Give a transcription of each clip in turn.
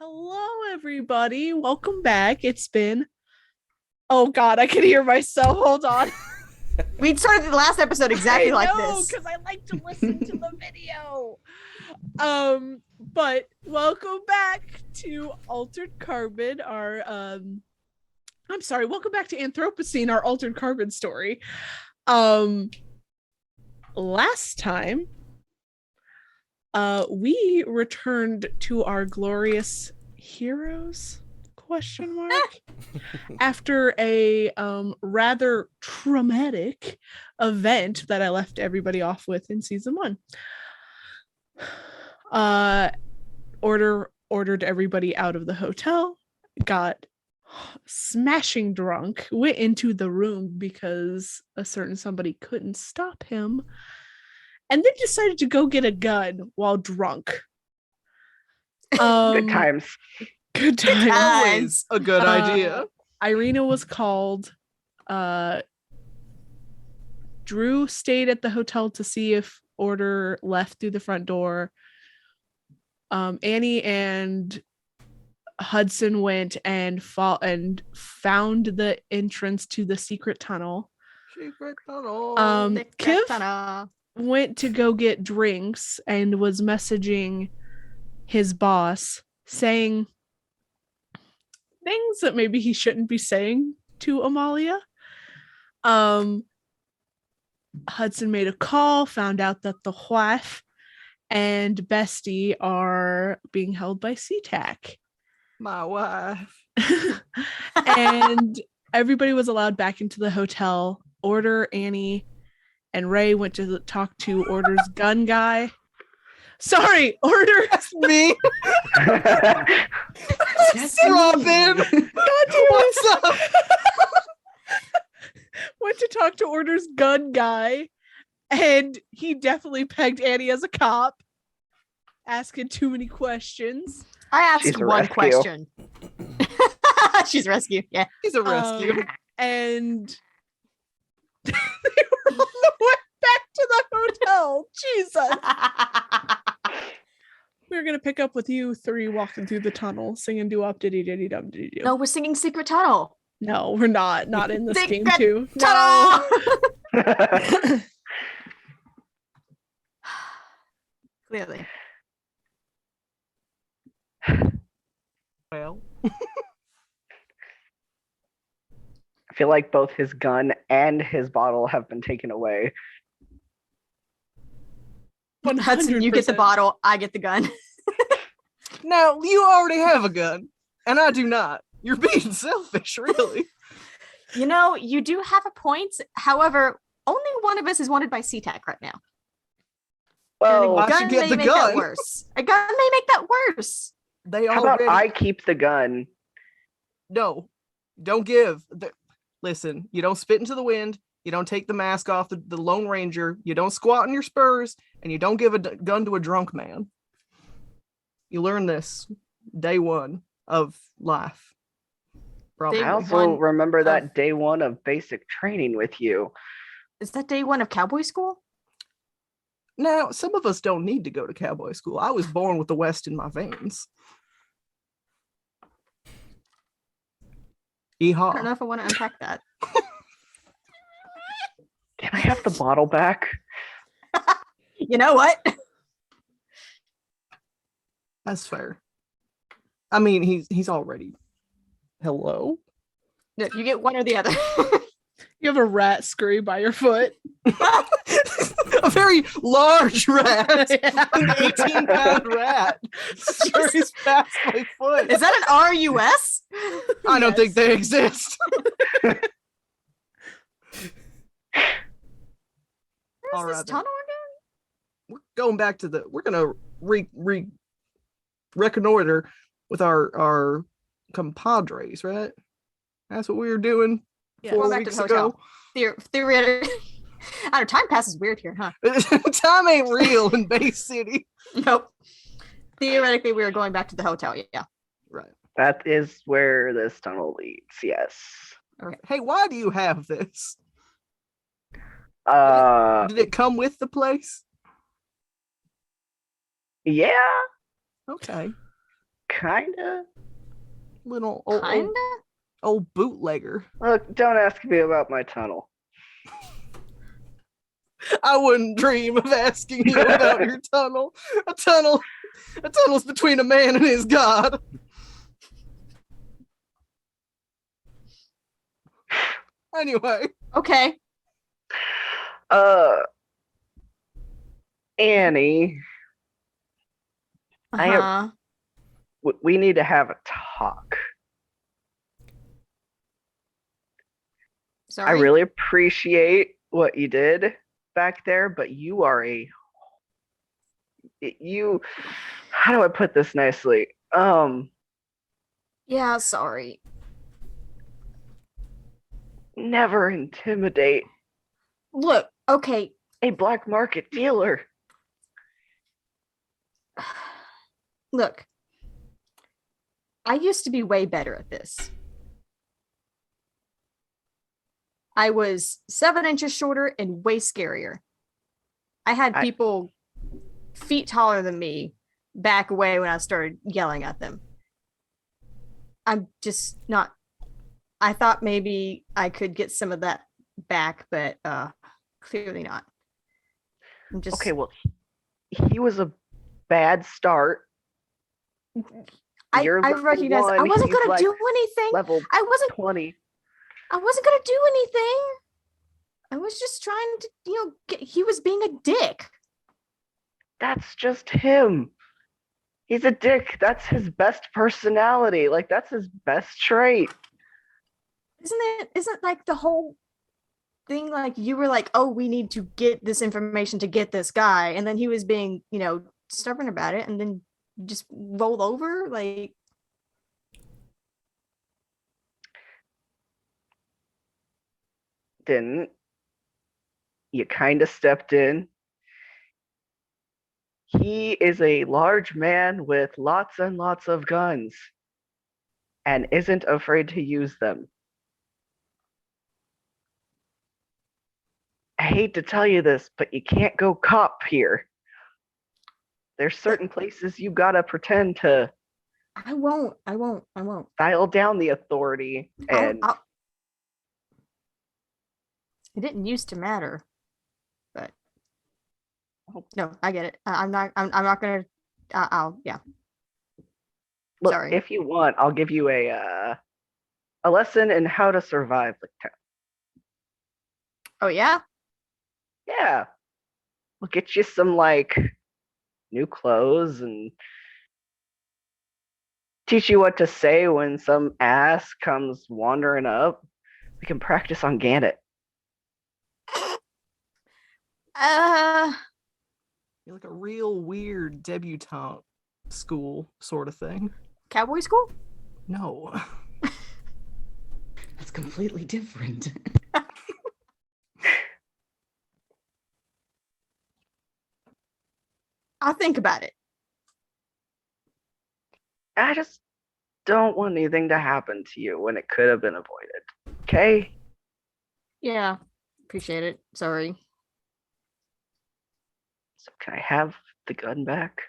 Hello, everybody. Welcome back. It's been, oh God, I can hear myself. Hold on. We started the last episode exactly like this. because I like to listen to the video. But welcome back to Altered Carbon, welcome back to Anthropocene, our Altered Carbon story. Last time, we returned to our glorious heroes ? After a rather traumatic event that I left everybody off with in season 1. Ordered everybody out of the hotel, got smashing drunk, went into the room because a certain somebody couldn't stop him, and then decided to go get a gun while drunk. Good times. Good times. Always a good idea. Irina was called. Drew stayed at the hotel to see if Order left through the front door. Annie and Hudson went and found the entrance to the secret tunnel. Kiv went to go get drinks and was messaging his boss saying things that maybe he shouldn't be saying to Amalia. Hudson made a call, found out that the wife and Bestie are being held by SeaTac. My wife. And everybody was allowed back into the hotel. Order, Annie, and Ray went to talk to Order's gun guy. Sorry, Order. That's me. Yes, Robin. What's up? Went to talk to Order's gun guy, and he definitely pegged Annie as a cop, asking too many questions. I asked She's a one rescue. question. She's a rescue. Yeah. He's a rescue. And they were on the way back to the hotel. Jesus. We're going to pick up with you three walking through the tunnel, singing doo-wop diddy-diddy-dum-diddy-doo. No, we're singing Secret Tunnel. No, we're not. Not in this game, Secret too. Tunnel. No. Clearly. Well, I feel like both his gun and his bottle have been taken away. 100%. You get the bottle, I get the gun. now you already have a gun, and I do not. You're being selfish, really. You know, you do have a point. However, only one of us is wanted by SeaTac right now. Well, I A gun should get may the make gun. that worse. A gun may make that worse. They how about already. I keep the gun? No, don't give. Listen, you don't spit into the wind. You don't take the mask off the Lone Ranger. You don't squat on your spurs, and you don't give a gun to a drunk man. You learn this day one of life. Probably. I also remember that day one of basic training with you. Is that day one of cowboy school? Now, some of us don't need to go to cowboy school. I was born with the West in my veins. I don't know if I want to unpack that. Can I have the bottle back? You know what? That's fair. I mean, he's already. Hello? You get one or the other. You have a rat scurry by your foot. A very large rat. Yeah. An 18-pound rat. Scurries past my foot. Is that an RUS? I don't think they exist. Where's All this right, then. tunnel again? We're going back to we're gonna reconnoiter with our compadres, right? That's what we were doing Yeah. 4 Going back to weeks the ago. Theoretically, I don't know, time passes weird here, huh? Time ain't real in Bay City. Nope. Theoretically, we were going back to the hotel. Yeah. Right. That is where this tunnel leads, yes. Okay. Hey, why do you have this? Uh, Did it come with the place? yeah, Okay. Kinda. Little Kinda? old bootlegger. Look, don't ask me about my tunnel. I wouldn't dream of asking you about your tunnel. A tunnel's between a man and his god. Anyway. Okay. Annie, Uh-huh. we need to have a talk. Sorry. I really appreciate what you did back there, but you are how do I put this nicely? Yeah, sorry. Never intimidate Look, okay. a black market dealer. Look. I used to be way better at this. I was 7 inches shorter and way scarier. I had people feet taller than me back away when I started yelling at them. I'm just not. I thought maybe I could get some of that back, but clearly not. I'm just Okay, well, he was a bad start. I level recognize I one, wasn't he's gonna like do anything. Level I wasn't 20. I wasn't gonna do anything. I was just trying to, he was being a dick. That's just him. He's a dick. That's his best personality. Like, that's his best trait. Isn't like the whole thing like you were like, oh, we need to get this information to get this guy, and then he was being, stubborn about it, and then just roll over like. Didn't. You kind of stepped in. He is a large man with lots and lots of guns and isn't afraid to use them. I hate to tell you this, but you can't go cop here. There's certain places you gotta pretend to. I won't. Dial down the authority and. It didn't used to matter, but no, I get it. I'm not gonna. Yeah. Look, Sorry. if you want, I'll give you a lesson in how to survive the town. Oh yeah. Yeah, we'll get you some new clothes and teach you what to say when some ass comes wandering up. We can practice on Gannett. You're like a real weird debutante school sort of thing. Cowboy school? No. That's completely different. I'll think about it. I just don't want anything to happen to you when it could have been avoided. Okay? Yeah. Appreciate it. Sorry. So can I have the gun back?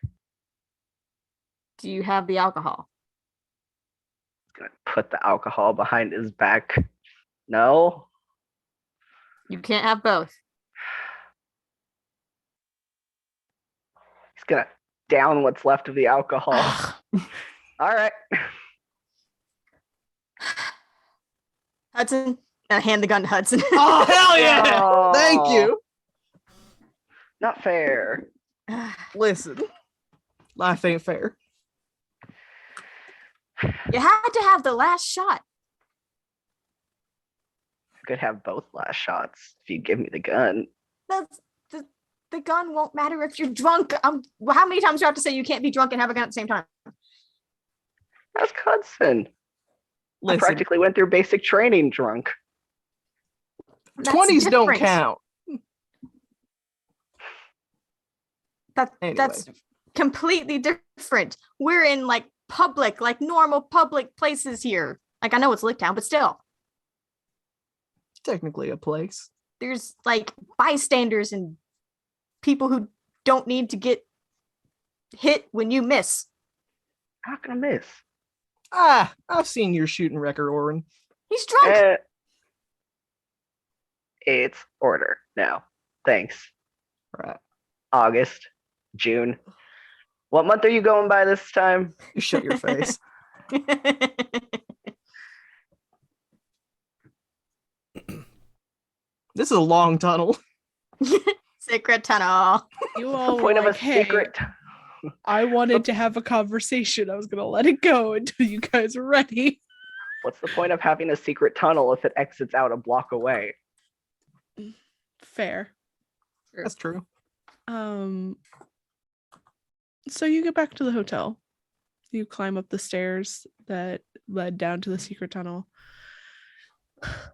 Do you have the alcohol? Gonna put the alcohol behind his back. No? You can't have both. He's gonna down what's left of the alcohol. All right. Hudson, hand the gun to Hudson. Oh, hell yeah! Oh, Thank you. Not fair. Listen, life ain't fair. You had to have the last shot. Could have both last shots if you give me the gun. That's the gun won't matter if you're drunk. How many times do I have to say you can't be drunk and have a gun at the same time? That's Hudson. I Listen, practically went through basic training drunk. That's 20s don't different. count. That's completely different. We're in public, normal public places here. I know it's Licktown, but still. Technically a place. There's bystanders and people who don't need to get hit when you miss. How can I miss? I've seen your shooting record, Orin. He's drunk. It's order now. Thanks. Right. August, June. What month are you going by this time? You shut your face. This is a long tunnel. Secret tunnel. You What's all the were point of like, a hey, secret? I wanted to have a conversation. I was gonna let it go until you guys were ready. What's the point of having a secret tunnel if it exits out a block away? Fair. That's true. So you get back to the hotel. You climb up the stairs that led down to the secret tunnel.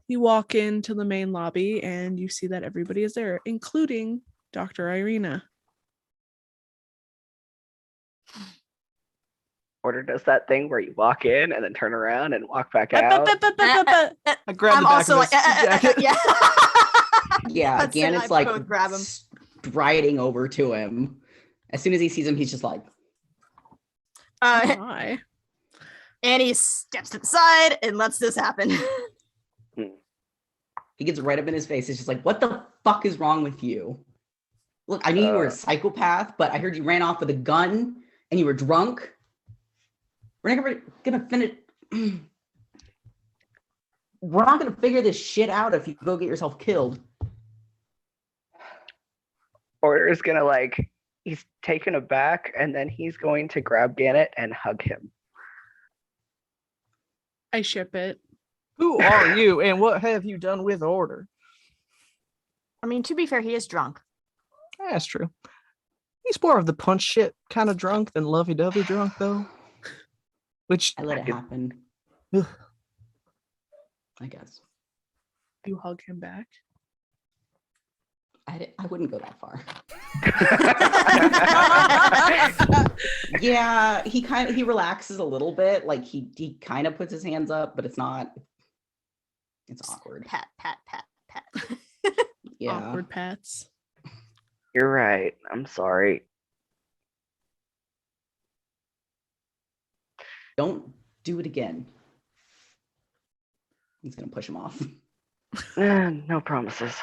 You walk into the main lobby and you see that everybody is there, including Dr. Irina. Order does that thing where you walk in and then turn around and walk back out. I grabbed the back of his jacket. Yeah. Yeah, Hudson and Gannett's I like both grab him. striding over to him. As soon as he sees him, he's just like, Hi. Annie steps to the side and lets this happen. he gets right up in his face. It's just like, what the fuck is wrong with you? Look, I knew you were a psychopath, but I heard you ran off with a gun and you were drunk. We're never gonna finish. We're not gonna figure this shit out if you go get yourself killed. Order is gonna he's taken aback and then he's going to grab Gannett and hug him. I ship it. Who are you and what have you done with Order? I mean, to be fair, he is drunk. That's true. He's more of the punch shit kind of drunk than lovey-dovey drunk, though. Which I let it happen. Ugh. I guess. You hug him back. I wouldn't go that far. Yeah, he relaxes a little bit. Like he kind of puts his hands up, but it's awkward. Pat, pat, pat, pat. Yeah. Awkward pats. You're right. I'm sorry. Don't do it again. He's gonna push him off. No promises.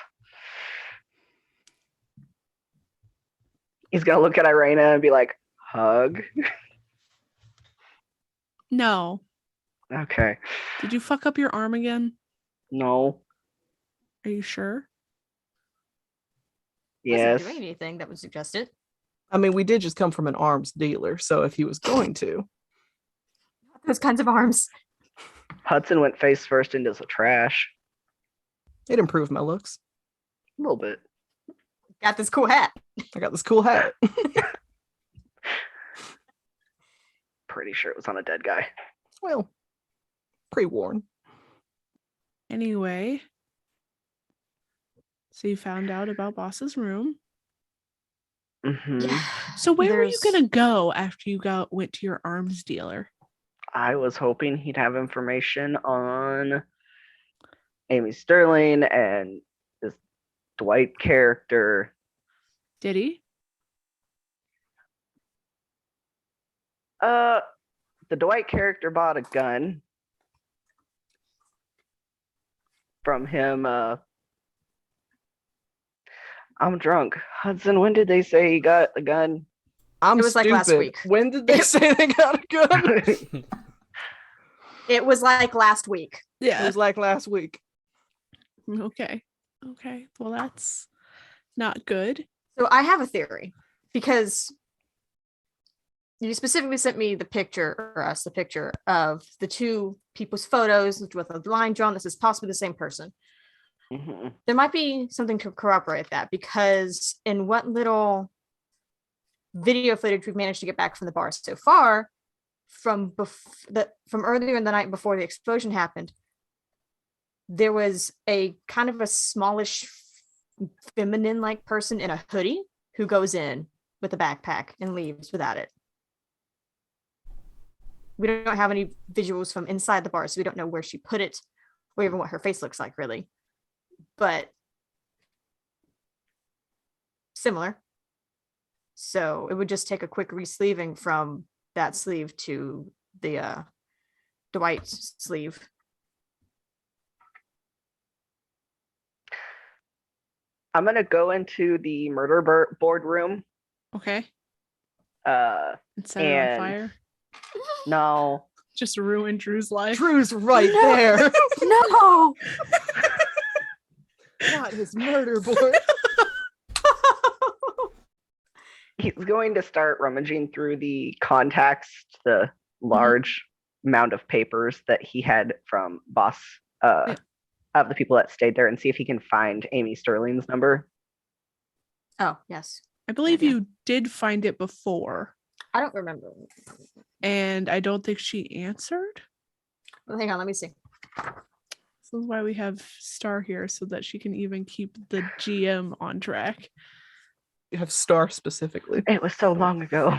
He's gonna look at Irina and be like, hug? No. Okay. Did you fuck up your arm again? No. Are you sure? Yes. Wasn't doing anything that would suggest it. I mean, we did just come from an arms dealer, so if he was going to. Those kinds of arms. Hudson went face first into the trash. It improved my looks. A little bit. Got this cool hat. I got this cool hat. Pretty sure it was on a dead guy. Well, pre-worn. Anyway. So you found out about Boss's room. Mm-hmm. Yeah. So where were you There's- gonna go after you went to your arms dealer? I was hoping he'd have information on Amy Sterling and this Dwight character. Did he? The Dwight character bought a gun from him. I'm drunk. Hudson, when did they say he got a gun? I'm It was like last stupid. week. When did they say they got a gun? It was like last week. It Yeah. was like last week. Okay. Okay. Well, that's not good. So I have a theory because you specifically sent me the picture, or us the picture of the two people's photos with a line drawn that says possibly the same person. Mhm. There might be something to corroborate that, because in what little video footage we've managed to get back from the bar so far, from earlier in the night before the explosion happened, there was a kind of a smallish feminine like person in a hoodie who goes in with a backpack and leaves without it. We don't have any visuals from inside the bar, so we don't know where she put it or even what her face looks like, really. But similar. So it would just take a quick resleeving from that sleeve to the Dwight's sleeve. I'm gonna go into the murder board room. Okay. And set it on fire. No. Just ruin Drew's life. Drew's right there. No. Not his murder board. He's going to start rummaging through the contacts, the large amount of papers that he had from boss of the people that stayed there, and see if he can find Amy Sterling's number. Oh, yes. I believe you did find it before. I don't remember. And I don't think she answered. Well, hang on, let me see. This is why we have Star here, so that she can even keep the GM on track. You have Star specifically. It was so long ago.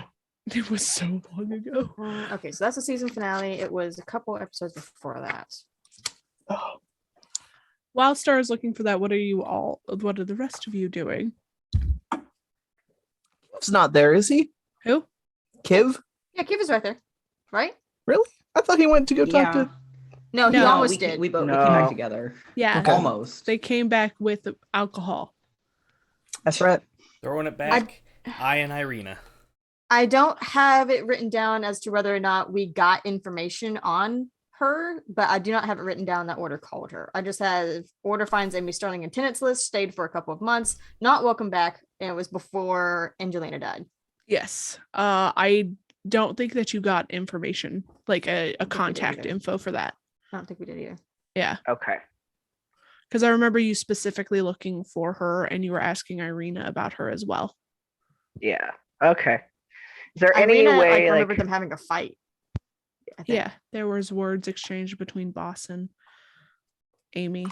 It was so long ago. Okay, so that's the season finale. It was a couple episodes before that. Oh. While Star is looking for that, what are the rest of you doing? Kiv's not there, is he? Who? Kiv? Yeah, Kiv is right there. Right? Really? I thought he went to go talk to... No, he No, almost we, did. We both No. we came back together. Yeah. Okay. Almost. They came back with alcohol. That's right. Throwing it back. I and Irina. I don't have it written down as to whether or not we got information on her, but I do not have it written down that Order called her. I just have Order finds Amy Sterling in tenants list, stayed for a couple of months, not welcome back, and it was before Angelina died. Yes. I don't think that you got information, like a we did contact either. info for that. I don't think we did either. Yeah. Okay. Because I remember you specifically looking for her and you were asking Irina about her as well. Yeah. Okay. Is there any Irina, way, I remember them having a fight. I think. Yeah. There was words exchanged between Boss and Amy.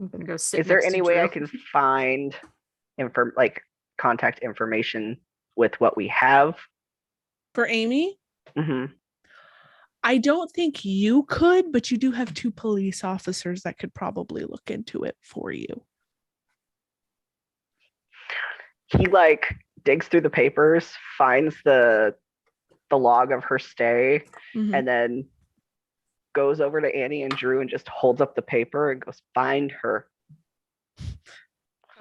I'm gonna go sit. is there next to any way I Drew. can find contact information with what we have? For Amy, Hmm. I don't think you could, but you do have 2 police officers that could probably look into it for you. He digs through the papers, finds the log of her stay, Mhm. and then goes over to Annie and Drew and just holds up the paper and goes, "Find her."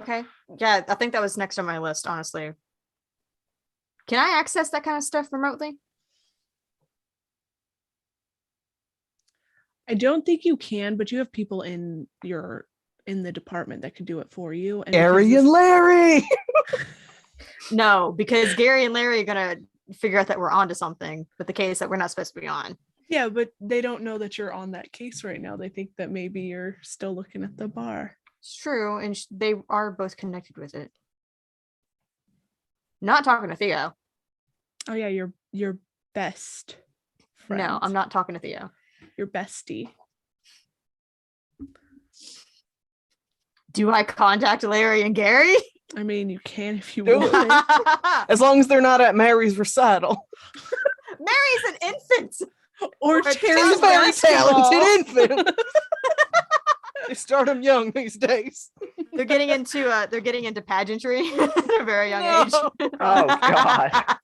Okay. Yeah, I think that was next on my list, honestly. Can I access that kind of stuff remotely? I don't think you can, but you have people in the department that could do it for you. And because Gary and Larry! No, because Gary and Larry are gonna figure out that we're onto something with the case that we're not supposed to be on. Yeah, but they don't know that you're on that case right now. They think that maybe you're still looking at the bar. It's true, and they are both connected with it. Not talking to Theo. Oh yeah, your best friend. No, I'm not talking to Theo. Your bestie. Do I contact Larry and Gary? I mean, you can if you Do want. Mary's As long as they're not at Mary's recital. an infant. Or Or She's Terry's a very basketball. talented infant. They start them young these days. They're getting into pageantry at a very young age. No. Oh God.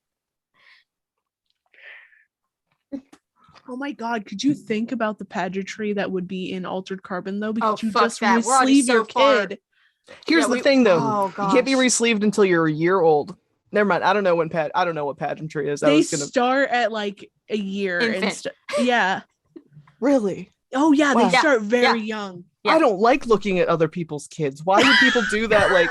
Oh my god, could you think about the pageantry that would be in Altered Carbon though? Because you fuck just that. We're already re-sleeve so your far. kid. Here's Yeah, the thing though. Oh, You can't be gosh. re-sleeved until you're a year old. Never mind. I don't know what pageantry is. They start at like a year and Infant. yeah. Really? Oh yeah, Wow. they start Yeah. very young. Yeah. I don't like looking at other people's kids. Why do people do that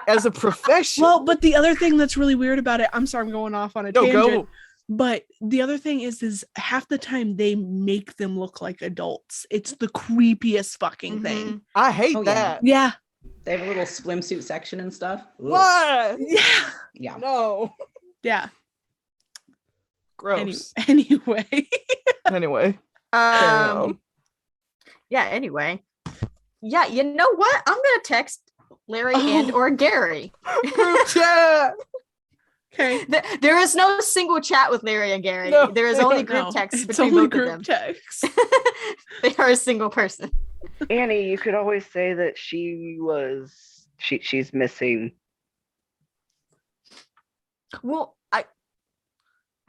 as a profession? Well, but the other thing that's really weird about it, I'm sorry, I'm going off on a no, tangent. go. But the other thing is half the time they make them look like adults. It's the creepiest fucking thing. I hate Oh, yeah. that. Yeah. They have a little swimsuit section and stuff. Ugh. Why? Yeah. Yeah. No. Yeah. Gross. Anyway. Anyway. Yeah, anyway. Yeah, you know what? I'm gonna text Larry and or Gary. Group chat. Okay. There is no single chat with Larry and Gary. No, there is only group No, text it's between only both of group them. text. They are a single person. Annie, you could always say that she's missing, Well,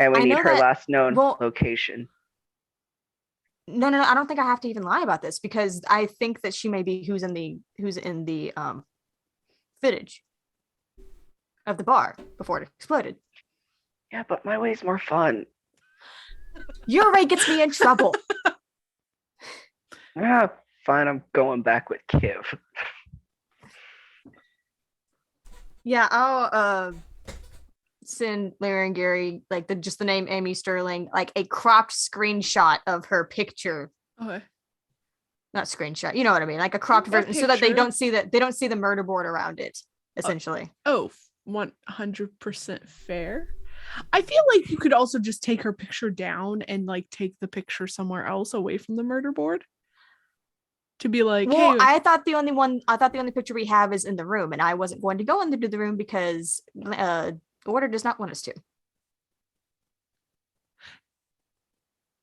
and we I need know her that- last known well- location. no, I don't think I have to even lie about this because I think that she may be who's in the footage of the bar before it exploded. Yeah, but my way's more fun. Your way gets me in trouble. Ah, fine, I'm going back with Kiv. Yeah, I'll send Larry and Gary like the name Amy Sterling, like a cropped screenshot of her picture. Okay. Not screenshot, you know what I mean, like a cropped Her version, so that they picture. don't see the murder board around it. Essentially, Oh, 100% fair. I feel like you could also just take her picture down and like take the picture somewhere else away from the murder board. To be like, well, hey, I thought the only picture we have is in the room, and I wasn't going to go into the room because order does not want us to.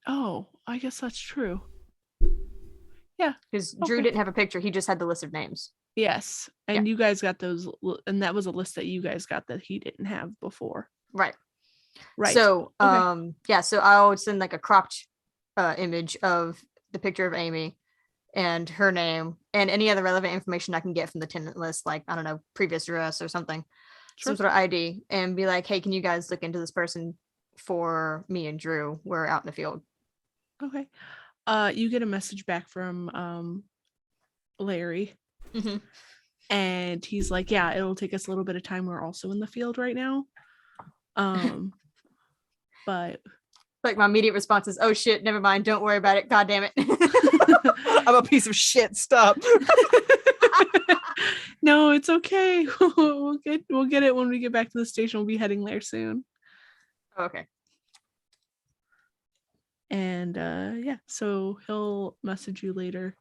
oh, I guess that's true. Because Drew Okay. didn't have a picture; he just had the list of names. Yes, and you guys got those, and that was a list that you guys got that he didn't have before. Right. Right. So, Okay. yeah. So I'll send like a cropped image of the picture of Amy and her name and any other relevant information I can get from the tenant list, like I don't know, previous address or something, Sure. some sort of ID, and be like, hey, can you guys look into this person for me and Drew? We're out in the field. Okay. You get a message back from Larry, Mhm. and he's like, "Yeah, it'll take us a little bit of time. We're also in the field right now." But Like my immediate response is, oh shit, never mind, don't worry about it. God damn it. I'm a piece of shit. Stop. no, it's okay. we'll get it when we get back to the station. We'll be heading there soon. Okay. And yeah, so he'll message you later.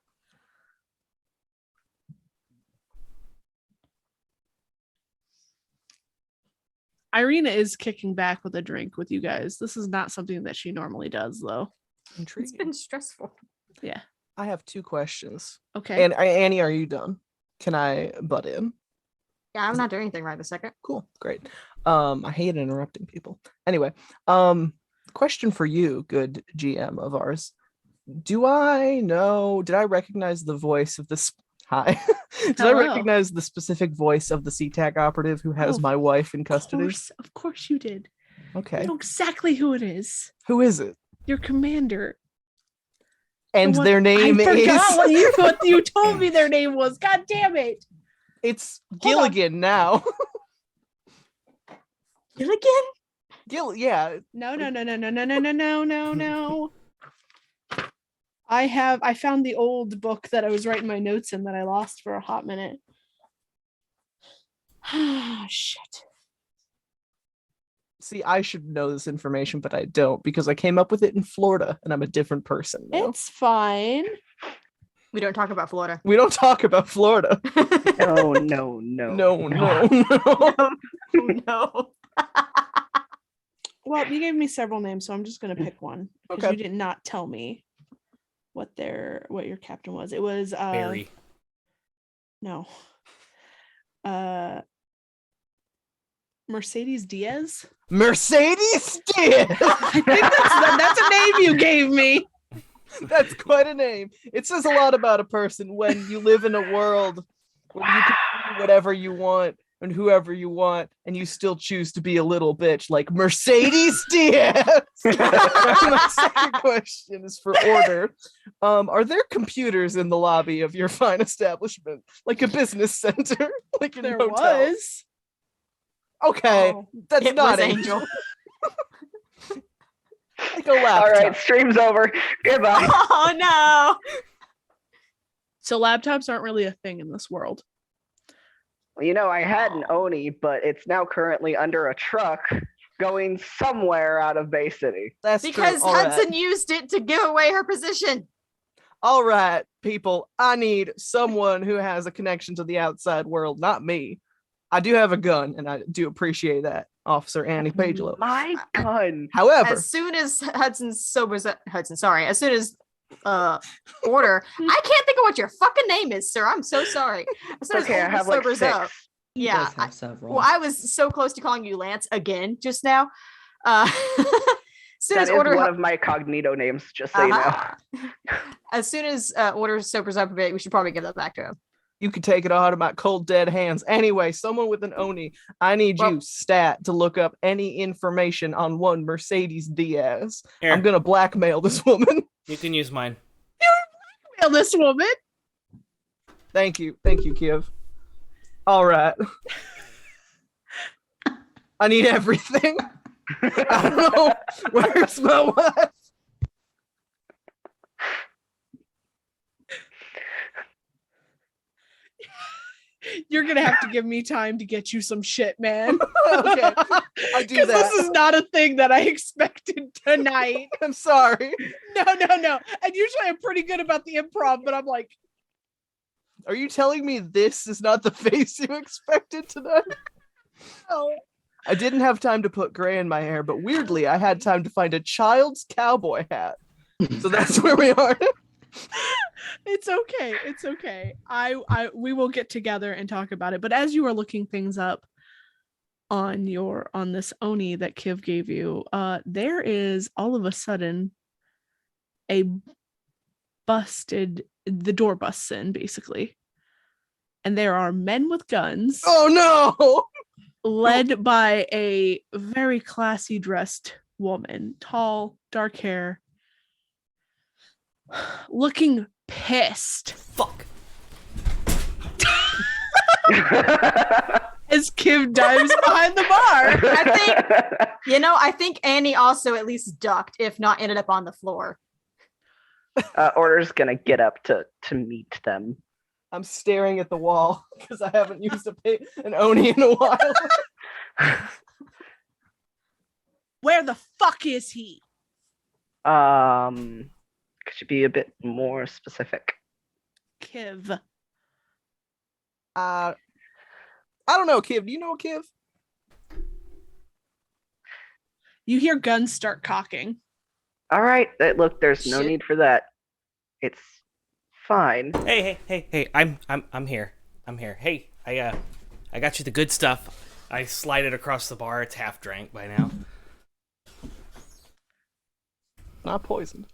Irina is kicking back with a drink with you guys. This is not something that she normally does, though. It's Intriguing. been stressful. Yeah. I have 2 questions. Okay. And Annie, are you done? Can I butt in? Yeah, I'm not doing anything right this second. Cool, great. I hate interrupting people. Anyway, question for you, good GM of ours. Did I recognize the voice of this? Hi. Did I Hello. recognize the specific voice of the SeaTac operative who has Oh, my wife in custody? Of course you did. Okay. You know exactly who it is. Who is it? Your commander. And The one- their name I forgot is what you told me their name was. God damn it. it's Hold on. Gilligan now. Gilligan? Yeah. No. I found the old book that I was writing my notes in that I lost for a hot minute. Shit. See, I should know this information, but I don't because I came up with it in Florida and I'm a different person now. It's fine. We don't talk about Florida. We don't talk about Florida. No. No. No. Well, you gave me several names, so I'm just gonna pick one. Because Okay. you did not tell me what your captain was. It was Barry. No. Mercedes Diaz. Mercedes Diaz. I think that's a name you gave me. That's quite a name. It says a lot about a person when you live in a world where you can do whatever you want and whoever you want, and you still choose to be a little bitch like Mercedes Diaz. My second question is for order. Are there computers in the lobby of your fine establishment, like a business center, like in There hotel? was. Okay, Oh, that's It not was Angel. Like a laptop. All right, stream's over. Goodbye. Oh no. So laptops aren't really a thing in this world. Well, you know, I had an Oni, but it's now currently under a truck going somewhere out of Bay City. That's Because true. All right. Hudson used it to give away her position. All right, people, I need someone who has a connection to the outside world, not me. I do have a gun, and I do appreciate that, Officer Annie Pagelo. My gun. However, As soon as Hudson sobers up, as soon as order. I can't think of what your fucking name is, sir. I'm so sorry. As soon as Okay, I Order have like sobers 6. up- He Yeah. does have several. Well, I was so close to calling you Lance again just now. As soon That as is Order one of my cognito names, just so you know. as soon as Order sobers up a bit, we should probably give that back to him. You could take it out of my cold dead hands. Anyway, someone with an Oni, I need Well- you, stat, to look up any information on one Mercedes Diaz. Here. I'm gonna blackmail this woman. You can use mine. Kill this woman. Thank you, Kiv. All right. I need everything. I don't know. Where's my wife? You're gonna have to give me time to get you some shit, man. Okay, I do Because that. this is not a thing that I expected tonight. I'm sorry. No. And usually I'm pretty good about the improv, but I'm like, Are you telling me this is not the face you expected tonight? oh. I didn't have time to put gray in my hair, but weirdly, I had time to find a child's cowboy hat. So that's where we are. It's okay. It's okay. We will get together and talk about it. But as you are looking things up on this Oni that Kiv gave you, there is all of a sudden the door busts in basically. And there are men with guns Oh no! led by a very classy dressed woman, tall, dark hair, looking pissed Fuck. as Kiv dives behind the bar. I think Annie also at least ducked, if not ended up on the floor. Order's gonna get up to meet them. I'm staring at the wall because I haven't used an Oni in a while. Where the fuck is he? Could you be a bit more specific? Kiv. I don't know, Kiv. Do you know Kiv? You hear guns start cocking. All right. Look, there's no Shit. need for that. It's fine. Hey. I'm here. I'm here. Hey, I got you the good stuff. I slide it across the bar. It's half drank by now. Not poisoned.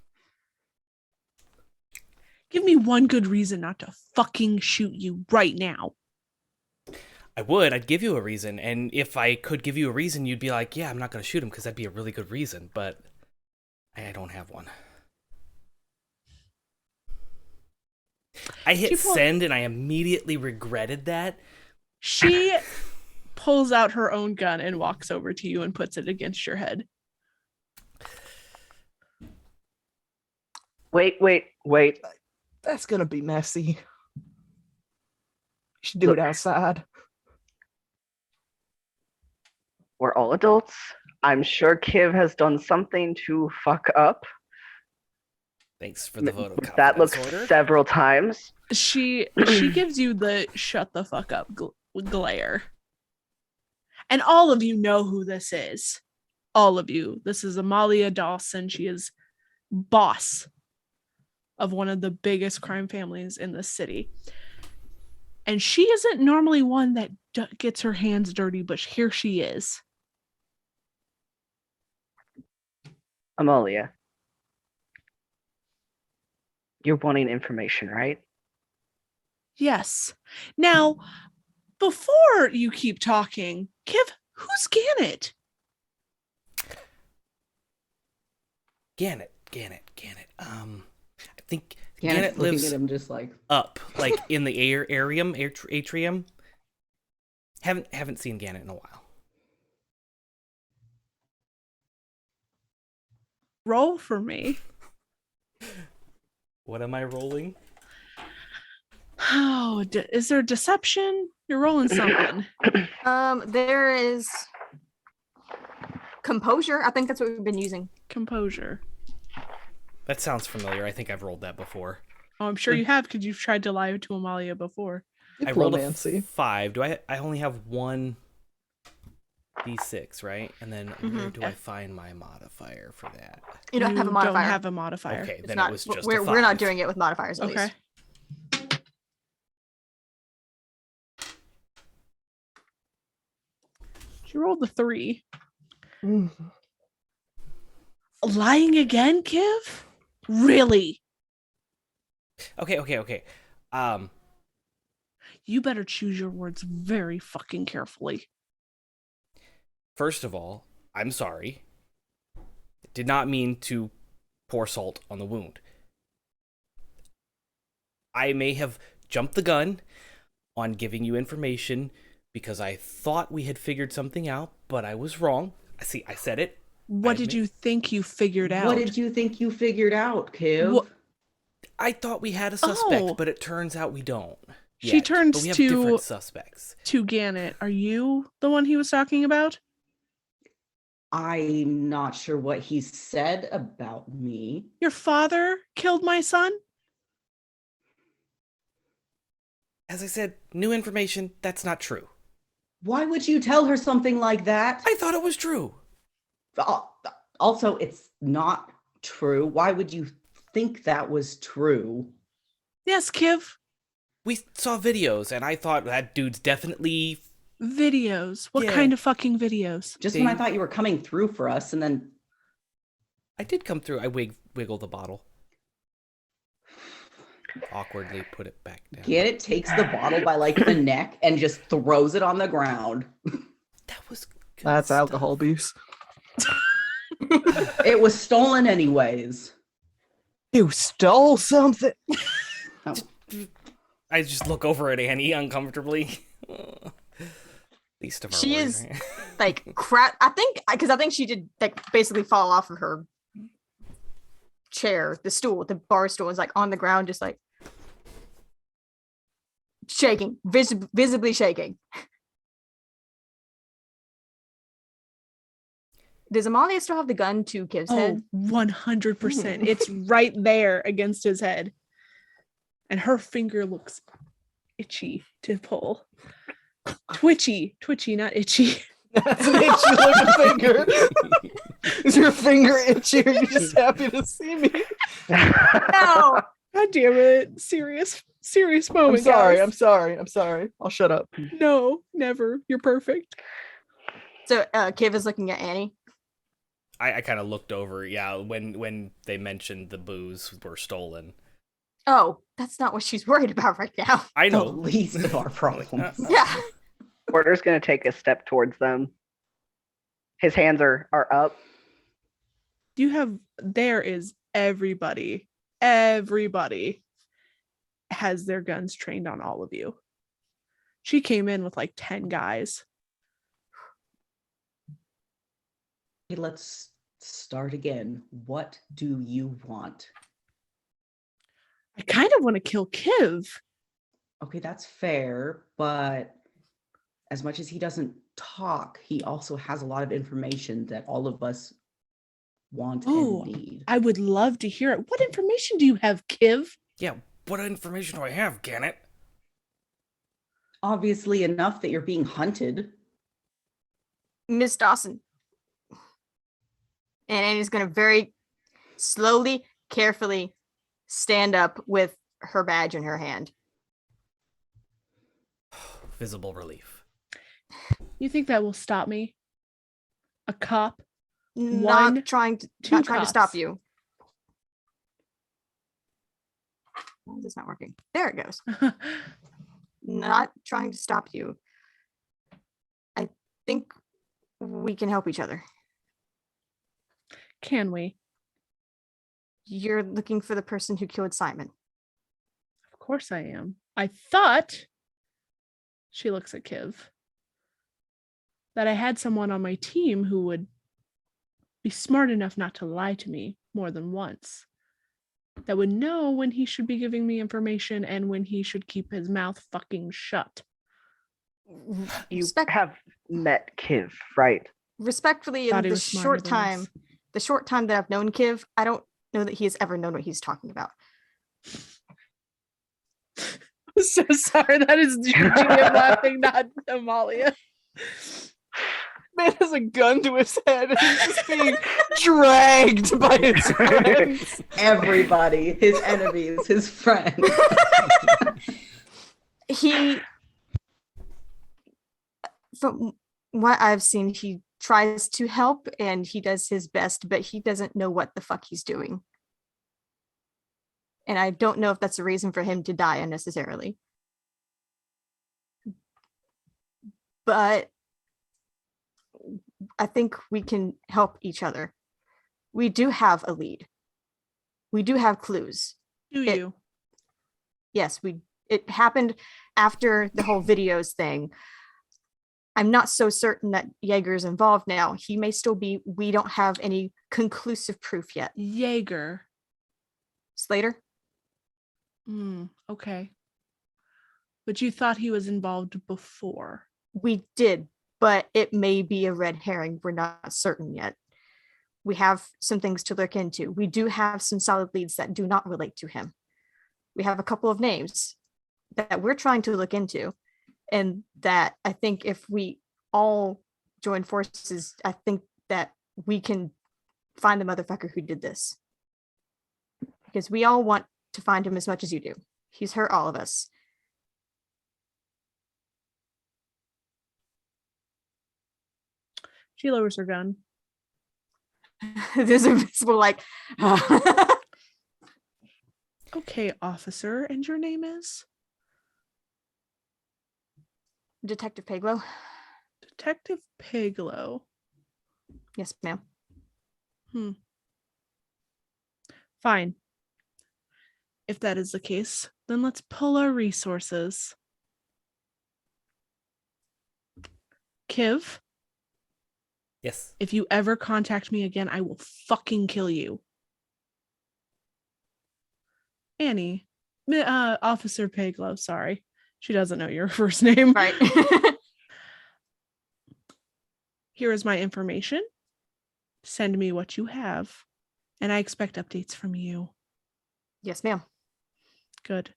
Give me one good reason not to fucking shoot you right now. I would. I'd give you a reason. And if I could give you a reason, you'd be like, yeah, I'm not going to shoot him because that'd be a really good reason. But I don't have one. I hit send and I immediately regretted that. She pulls out her own gun and walks over to you and puts it against your head. Wait. That's gonna be messy. You should do it outside. We're all adults. I'm sure Kiv has done something to fuck up. Thanks for the vote of confidence That looks order. several times. She gives you the shut the fuck up glare. And all of you know who this is. All of you. This is Amalia Dawson. She is boss of one of the biggest crime families in the city. And she isn't normally one that gets her hands dirty, but here she is. Amalia. You're wanting information, right? Yes. Now, before you keep talking, Kiv, who's Gannett? Gannett. I think Gannett Gannett looking lives at him just like up, like in the atrium. Haven't seen Gannett in a while. Roll for me. What am I rolling? Oh, is there deception? You're rolling something. There is composure. I think that's what we've been using. Composure. That sounds familiar. I think I've rolled that before. Oh, I'm sure you have because you've tried to lie to Amalia before. I rolled a Diplomancy. 5. Do I only have one? D6, right? And then where do I find my modifier for that? You don't have a You modifier. Don't have a modifier. Okay, It's then not, it was just we're a 5. not doing it with modifiers at Okay. least. She rolled a 3. Lying again, Kiv? Really? Okay. You better choose your words very fucking carefully. First of all, I'm sorry. Did not mean to pour salt on the wound. I may have jumped the gun on giving you information because I thought we had figured something out, but I was wrong. I said it. What did you think you figured out? What did you think you figured out, Kiv? I thought we had a suspect, Oh. but it turns out we don't. She yet. turns but we have to- different suspects. To Gannett, are you the one he was talking about? I'm not sure what he said about me. Your father killed my son? As I said, new information, that's not true. Why would you tell her something like that? I thought it was true. Also, it's not true. Why would you think that was true? Yes, Kiv. We saw videos, and I thought that dude's definitely... Videos. What Yeah. kind of fucking videos? Just when I They- thought you were coming through for us, and then I did come through. I wiggled the bottle. Awkwardly put it back down. Gannett takes the bottle by like the neck and just throws it on the ground. That was good That's stuff. alcohol abuse. It was stolen anyways. You stole something. I just look over at Annie uncomfortably. Least of our She worries. is like crap. I think she did like basically fall off of her chair, the stool, the bar stool is like on the ground, just like shaking, visibly shaking. Does Amalia still have the gun to Kiv's Oh, head? 100%. It's right there against his head. And her finger looks itchy to pull. Twitchy, not itchy. That's an itchy looking finger. Is your finger itchy? Or are you just happy to see me? No. God damn it. Serious moment. I'm guys. sorry. I'll shut up. No, never. You're perfect. So Kiv is looking at Annie. I kind of looked over, when they mentioned the booze were stolen. Oh, that's not what she's worried about right now. I The know. least of our problems. Yeah. Porter's going to take a step towards them. His hands are up. There is everybody has their guns trained on all of you. She came in with like 10 guys. Okay, let's start again. What do you want? I kind of want to kill Kiv. Okay, that's fair, but as much as he doesn't talk, he also has a lot of information that all of us want Oh, and need. I would love to hear it. What information do you have, Kiv? Yeah, what information do I have, Gannett? Obviously enough that you're being hunted. Miss Dawson. And Annie's going to very slowly, carefully stand up with her badge in her hand. Visible relief. You think that will stop me? A cop? Not One, trying to two stop cops. you. Why is this not working? There it goes. Not trying to stop you. I think we can help each other. Can we? You're looking for the person who killed Simon. Of course I am. I thought, she looks at Kiv, that I had someone on my team who would be smart enough not to lie to me more than once. That would know when he should be giving me information and when he should keep his mouth fucking shut. You have met Kiv, right? Respectfully, in Thought he the was smarter short than time, us. the short time that I've known Kiv, I don't know that he has ever known what he's talking about. I'm so sorry. That is GM laughing, not Amalia. man has a gun to his head and he's just being dragged by his friends. Everybody, his enemies, his friends. He, from what I've seen, he tries to help and he does his best, but he doesn't know what the fuck he's doing. And I don't know if that's a reason for him to die unnecessarily. But I think we can help each other. We do have a lead. We do have clues. Do you? Yes, it happened after the whole videos thing. I'm not so certain that Jaeger's involved now. He may still be. We don't have any conclusive proof yet. Jaeger. Slater? Okay. But you thought he was involved before. We did, but it may be a red herring. We're not certain yet. We have some things to look into. We do have some solid leads that do not relate to him. We have a couple of names that we're trying to look into, and that I think if we all join forces, I think that we can find the motherfucker who did this. Because we all want to find him as much as you do. He's hurt all of us. She lowers her gun. There's a visible like Okay, officer, and your name is? Detective Paglow. Detective Paglow. Yes, ma'am. Fine. If that is the case, then let's pull our resources. Kiv, Yes. if you ever contact me again, I will fucking kill you. Annie, Officer Paglow, sorry. She doesn't know your first name. Right. Here is my information. Send me what you have. And I expect updates from you. Yes, ma'am. Good.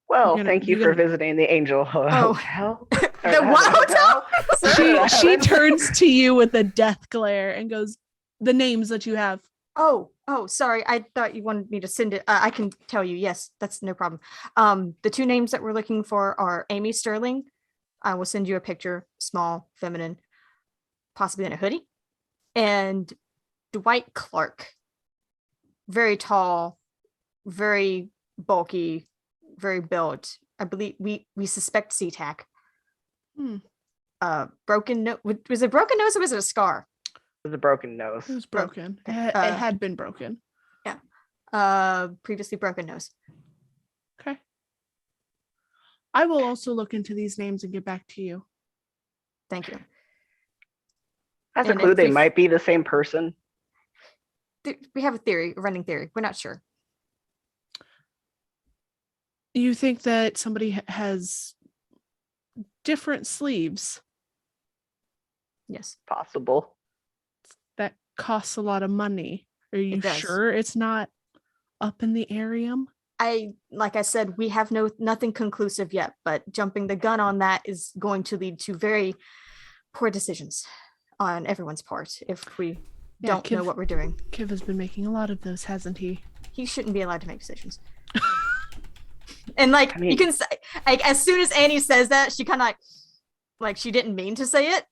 Well, You're thank you gonna- for visiting the Angel Hotel. The what hotel? She turns to you with a death glare and goes, the names that you have. Oh, sorry. I thought you wanted me to send it. I can tell you. Yes, that's no problem. The two names that we're looking for are Amy Sterling. I will send you a picture, small, feminine, possibly in a hoodie, and Dwight Clark. Very tall, very bulky, very built. I believe we suspect SeaTac. Broken nose. Was it broken nose or was it a scar? It was a broken nose. It was broken. It had been broken. Yeah. Previously broken nose. Okay. I will also look into these names and get back to you. Thank you. As a And clue, if they we- might be the same person. We have a running theory. We're not sure. You think that somebody has different sleeves? Yes. Possible. That costs a lot of money. Are you It does. sure it's not up in the arium? Like I said, we have nothing conclusive yet, but jumping the gun on that is going to lead to very poor decisions on everyone's part if we don't know what we're doing. Kiv has been making a lot of those, hasn't he? He shouldn't be allowed to make decisions. And like, I mean- you can say, like, as soon as Annie says that, she kind of like she didn't mean to say it.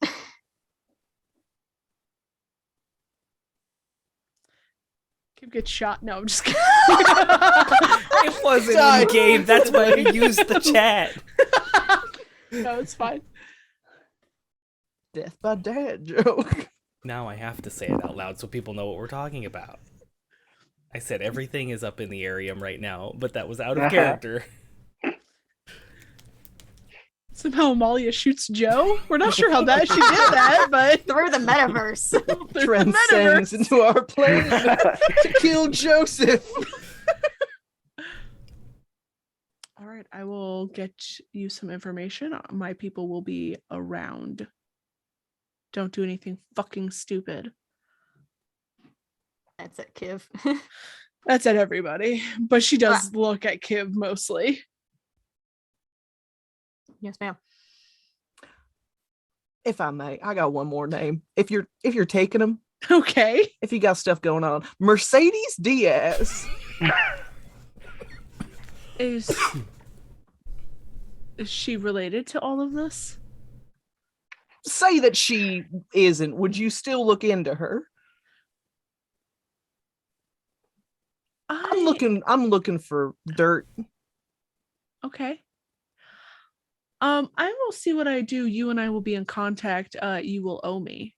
Kiv gets shot. No, I'm just kidding. It wasn't in game. That's why you used the chat. No, it's fine. Death by dad joke. Now I have to say it out loud so people know what we're talking about. I said everything is up in the arium right now, but that was out of character. Somehow Amalia shoots Joe. We're not sure how that she did that, but Through the metaverse. through the Transcends metaverse. into our plan to kill Joseph. All right, I will get you some information. My people will be around. Don't do anything fucking stupid. That's it, Kiv. That's at everybody, but she does look at Kiv mostly. Yes, ma'am. If I may, I got one more name. If you're taking them, Okay. if you got stuff going on, Mercedes Diaz. Is she related to all of this? Say that she isn't. Would you still look into her? I'm looking for dirt. Okay. I will see what I do. You and I will be in contact. You will owe me.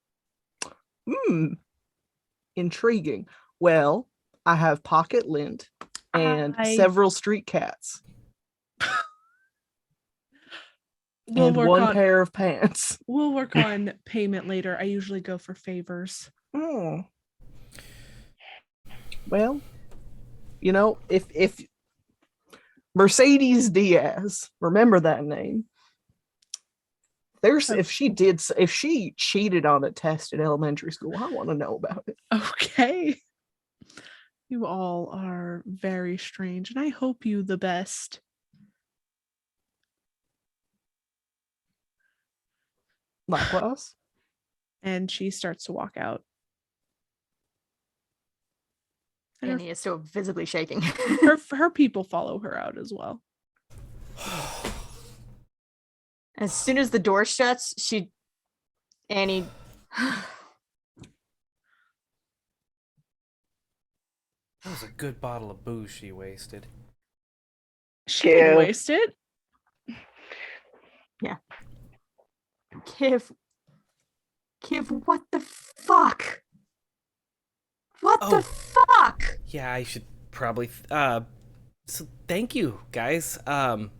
Intriguing. Well, I have pocket lint and several street cats. And one pair of pants. We'll work on payment later. I usually go for favors. Oh. Well, you know, if Mercedes Diaz, remember that name. If she cheated on a test in elementary school, I want to know about it. Okay. You all are very strange, and I hope you the best. Likewise. And she starts to walk out. And he is still visibly shaking. her people follow her out as well. As soon as the door shuts, Annie. That was a good bottle of booze she wasted. She didn't waste it. Yeah. Kiv, what the fuck? What the fuck? Yeah, I should probably. So thank you, guys. Irina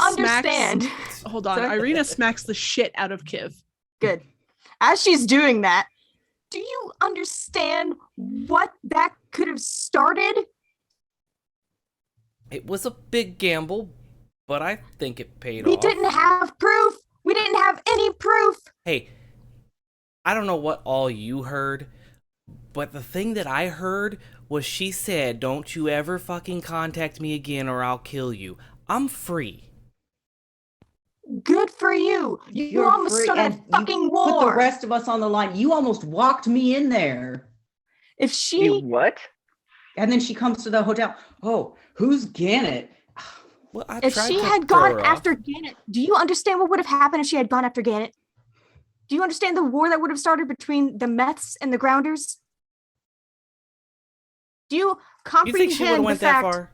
understand. smacks. Hold on. Sorry? Irina smacks the shit out of Kiv. Good. As she's doing that, do you understand what that could have started? It was a big gamble, but I think it paid off. We didn't have proof. We didn't have any proof. Hey, I don't know what all you heard, but the thing that I heard was she said, "Don't you ever fucking contact me again or I'll kill you." I'm free. Good for you. You almost started a fucking war. Put the rest of us on the line. You almost walked me in there. If she... You what? And then she comes to the hotel. Oh, who's Gannett? Well, if she had gone after Gannett, do you understand what would have happened if she had gone after Gannett? Do you understand the war that would have started between the Meths and the Grounders? Do you comprehend you think she would have went the fact? That far?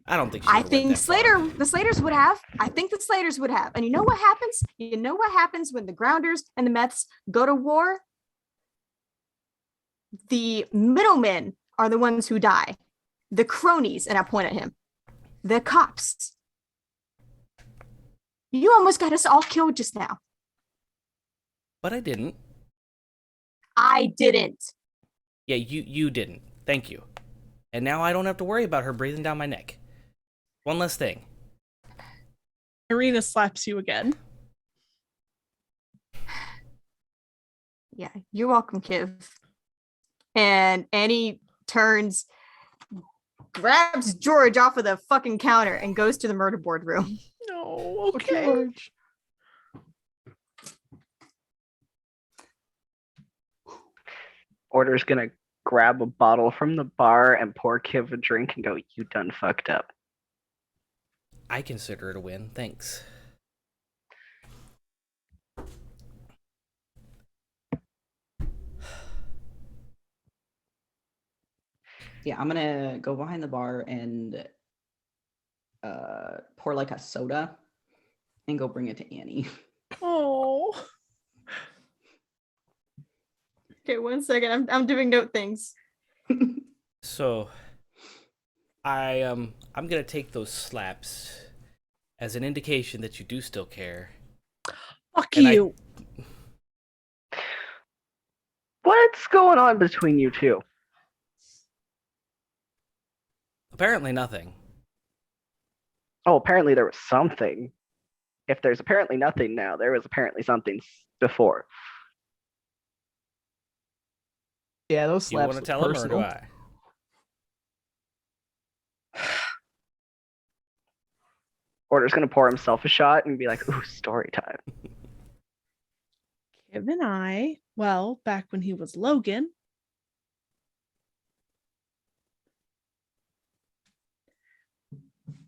I don't think she I think the Slaters would have. I think the Slaters would have. And you know what happens? You know what happens when the Grounders and the Meths go to war? The middlemen are the ones who die. The cronies, and I point at him. The cops. You almost got us all killed just now. But I didn't. I didn't. Yeah, you didn't. Thank you. And now I don't have to worry about her breathing down my neck. One less thing. Irina slaps you again. Yeah, you're welcome, Kiv. And Annie turns, grabs George off of the fucking counter and goes to the murder board room. No, okay. Order's gonna grab a bottle from the bar and pour Kiv a drink and go, "You done fucked up." I consider it a win. Thanks. Yeah, I'm gonna go behind the bar and pour like a soda and go bring it to Annie. Oh. Okay, 1 second. I'm doing note things. So I'm gonna take those slaps as an indication that you do still care. Fuck you. What's going on between you two? Apparently nothing. Oh, apparently there was something. If there's apparently nothing now, there was apparently something before. Yeah, those You slaps want to tell him or do I? Order's gonna pour himself a shot and be like, "Ooh, story time." Kim and I, well, back when he was Logan,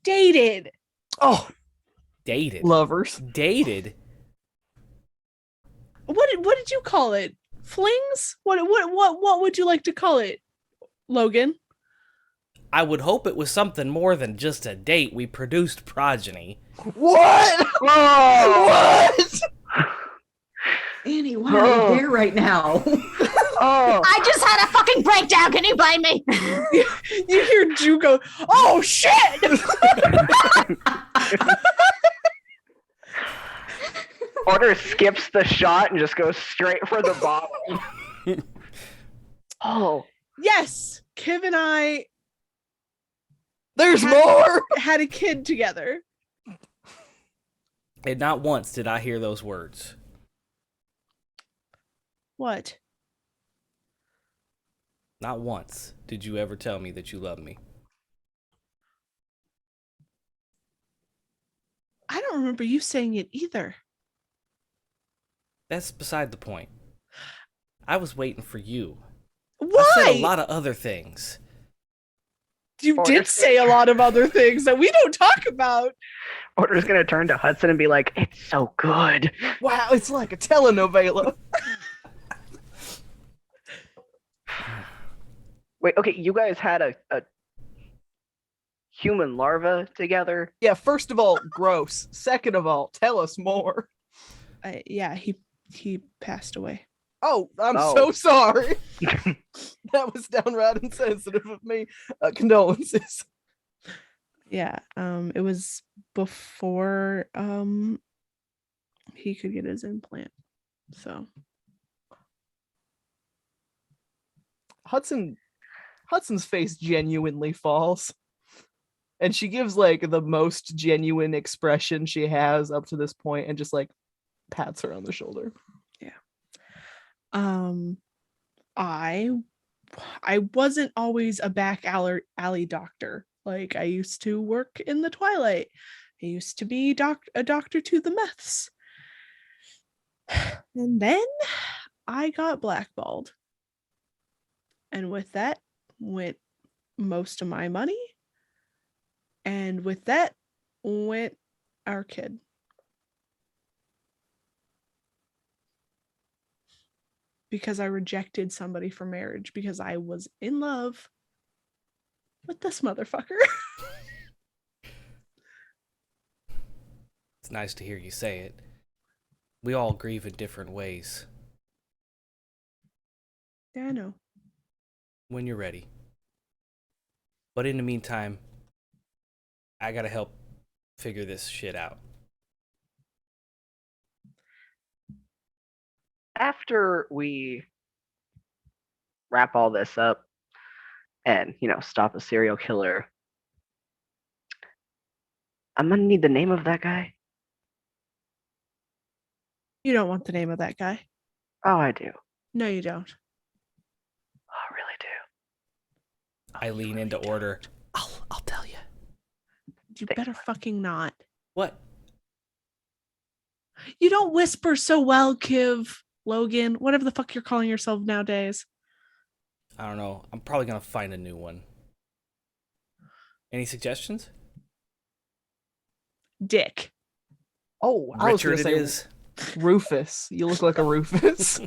dated. Oh, Dated. lovers. Dated. What did you call it? Flings? What would you like to call it, Logan? I would hope it was something more than just a date. We produced progeny. What? Oh! What? Annie, why are you there right now? Oh! I just had a fucking breakdown. Can you blame me? You hear Ju go, "Oh shit!" Order skips the shot and just goes straight for the bottle. Oh, Yes, Kim and I There's more. had a kid together. And not once did I hear those words. What? Not once did you ever tell me that you love me. I don't remember you saying it either. That's beside the point. I was waiting for you. I Why? said a lot of other things. You Or did just- say a lot of other things that we don't talk about. Order's gonna turn to Hudson and be like, "It's so good." Wow, it's like a telenovela. Wait, okay, you guys had a human larva together? Yeah, first of all, gross. Second of all, tell us more. Yeah, he passed away. Oh, I'm Oh. so sorry. That was downright insensitive of me. Condolences. Yeah, it was before he could get his implant. So Hudson's face genuinely falls. And she gives like the most genuine expression she has up to this point and just like pats her on the shoulder. I wasn't always a back alley doctor. Like I used to work in the Twilight. I used to be a doctor to the meths. And then I got blackballed. And with that went most of my money. And with that went our kid. Because I rejected somebody for marriage because I was in love with this motherfucker. It's nice to hear you say it. We all grieve in different ways. Yeah, I know. When you're ready. But in the meantime, I gotta help figure this shit out. After we wrap all this up and, stop a serial killer, I'm gonna need the name of that guy. You don't want the name of that guy. Oh, I do. No, you don't. I really do. I lean into Order. I'll tell you. You Thanks, better bud. fucking not. What? You don't whisper so well, Kiv, Logan, whatever the fuck you're calling yourself nowadays. I don't know. I'm probably gonna find a new one. Any suggestions? Dick. Oh, I was Richard gonna it say is. Rufus. You look like a Rufus.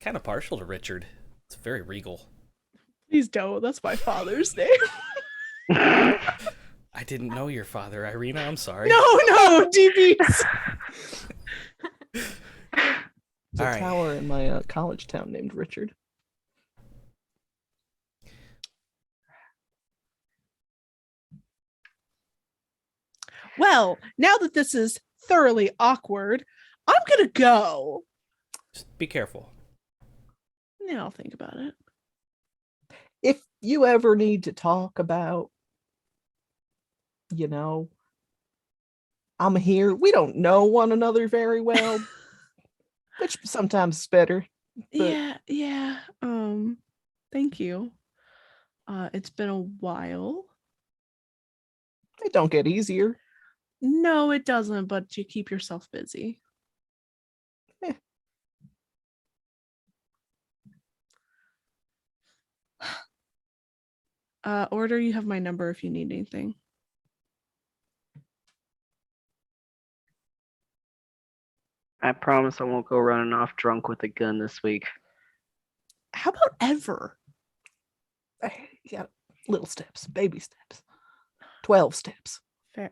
Kind of partial to Richard. It's very regal. Please don't. That's my father's name. I didn't know your father, Irina. I'm sorry. No, DBs. There's All a right. tower in my college town named Richard. Well, now that this is thoroughly awkward, I'm gonna go. Just be careful. Yeah, I'll think about it. If you ever need to talk about, I'm here. We don't know one another very well, which sometimes is better. But- Yeah. Thank you. It's been a while. It don't get easier. No, it doesn't, but you keep yourself busy. Eh. Order, you have my number if you need anything. I promise I won't go running off drunk with a gun this week. How about ever? Yeah, little steps, baby steps, 12 steps. Fair.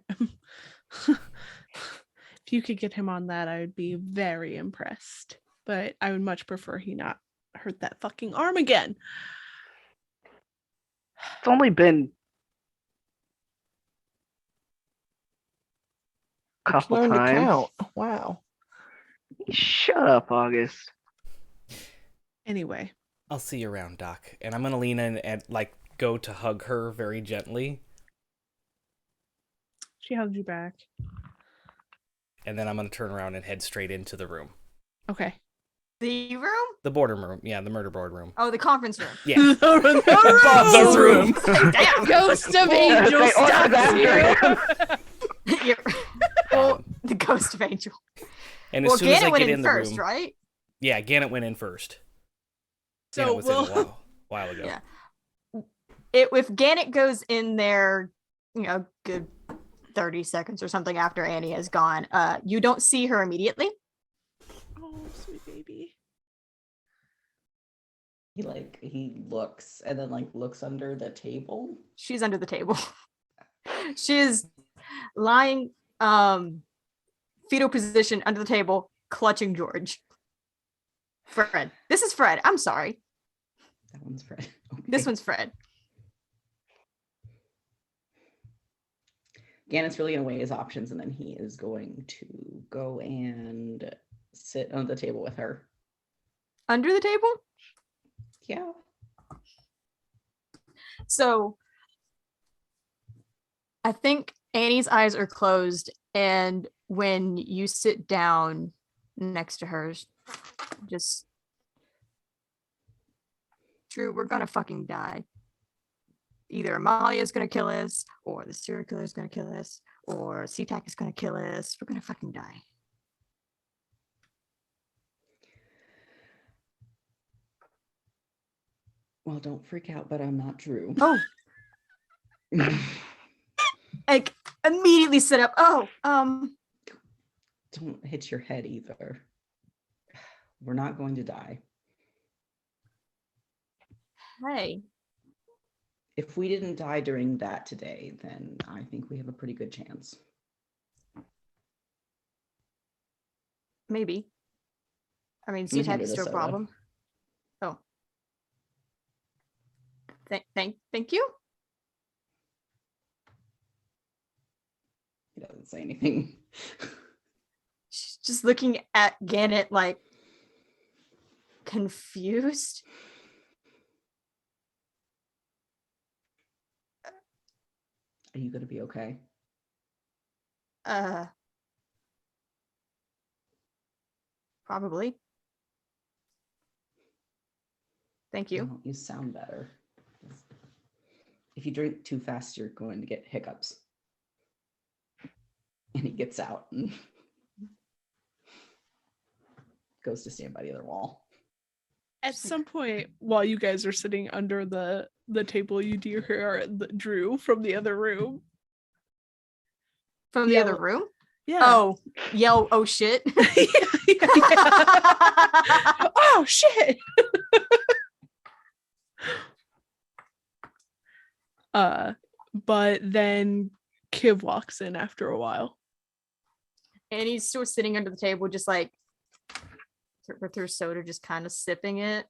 If you could get him on that, I would be very impressed. But I would much prefer he not hurt that fucking arm again. It's only been a couple Learn to times. count. Wow. Shut up, August. Anyway, I'll see you around, Doc. And I'm gonna lean in and like go to hug her very gently. she hugged you back. And then I'm gonna turn around and head straight into the room. Okay. The room? The boardroom room. Yeah, the murder board room. Oh, the conference room. Yeah. The room. Damn. Ghost of Angel They ordered stops that you. You're- well, the ghost of Angel. And as Well, soon as I Gannett went get in in the first, room, right? yeah, Gannett went in first. So Gannett was in we'll- a while ago. Yeah. If Gannett goes in there, good 30 seconds or something after Annie has gone, you don't see her immediately. Oh, sweet baby. He looks and then looks under the table. She's under the table. She is lying fetal position under the table, clutching George. Fred. This is Fred. I'm sorry. That one's Fred. Okay. This one's Fred. Gannett's really gonna weigh his options, and then he is going to go and sit on the table with her. Under the table? Yeah. So I think Annie's eyes are closed, and when you sit down next to hers, just Drew, we're gonna fucking die. Either Amalia is gonna kill us, or the serial killer is gonna kill us, or CTAC is gonna kill us. We're gonna fucking die. Well, don't freak out, but I'm not Drew. Oh, like immediately sit up. Oh, Don't hit your head either. We're not going to die. hey, If we didn't die during that today, then I think we have a pretty good chance. maybe. I mean, I'm gonna CTAC hand is her the still a soda. problem. Oh. Thank you. He doesn't say anything. She's just looking at Gannett like confused. Are you gonna be okay? Probably. Thank you. Well, you sound better. If you drink too fast, you're going to get hiccups. And he gets out and goes to stand by the other wall. At some point, while you guys are sitting under the table, you do hear Drew from the other room. From the Yeah, other room? Yeah. Oh, yell, oh shit. Yeah. Oh shit. But then Kiv walks in after a while. And he's still sitting under the table, just like with her soda, just kind of sipping it,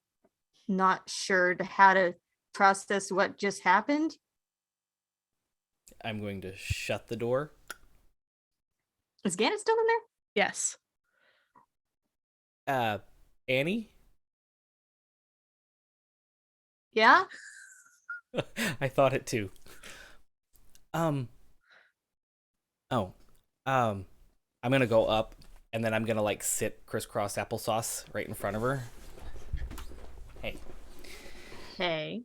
not sure how to process what just happened. I'm going to shut the door. Is Gannett still in there? Yes. Annie? Yeah. I thought it too. I'm gonna go up and then I'm gonna sit crisscross applesauce right in front of her. Hey, Hey.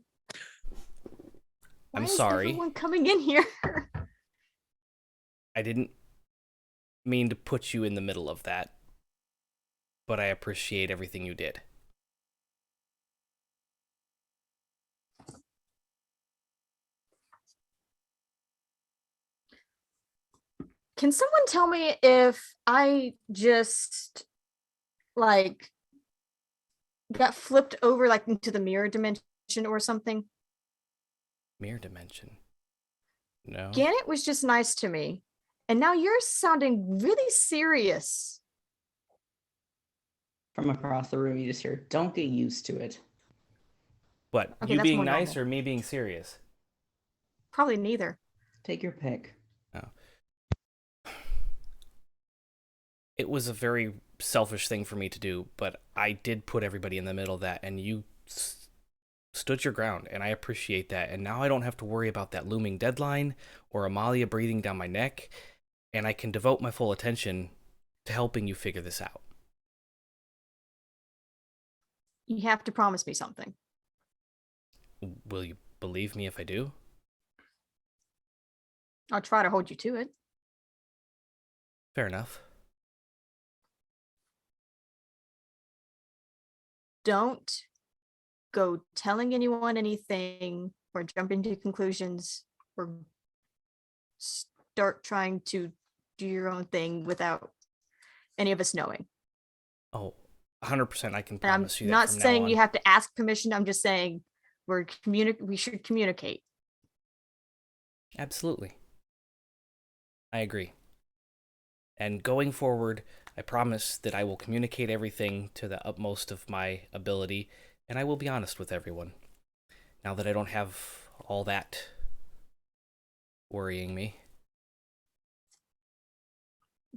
I'm Why is sorry. everyone coming in here? I didn't mean to put you in the middle of that, but I appreciate everything you did. Can someone tell me if I just like got flipped over like into the mirror dimension or something? Mirror dimension. No. Gannett was just nice to me, and now you're sounding really serious. From across the room, you just hear, "Don't get used to it." What? Okay, You that's being more nice normal. or me being serious? Probably neither. Take your pick. Oh. It was a very selfish thing for me to do, but I did put everybody in the middle of that, and you stood your ground, and I appreciate that. And now I don't have to worry about that looming deadline or Amalia breathing down my neck, and I can devote my full attention to helping you figure this out. You have to promise me something. Will you believe me if I do? I'll try to hold you to it. Fair enough. Don't go telling anyone anything or jump into conclusions or start trying to do your own thing without any of us knowing. Oh, 100% I can And I'm promise you that not from now saying on. you have to ask permission. I'm just saying we should communicate. Absolutely. I agree. And going forward, I promise that I will communicate everything to the utmost of my ability, and I will be honest with everyone. Now that I don't have all that worrying me.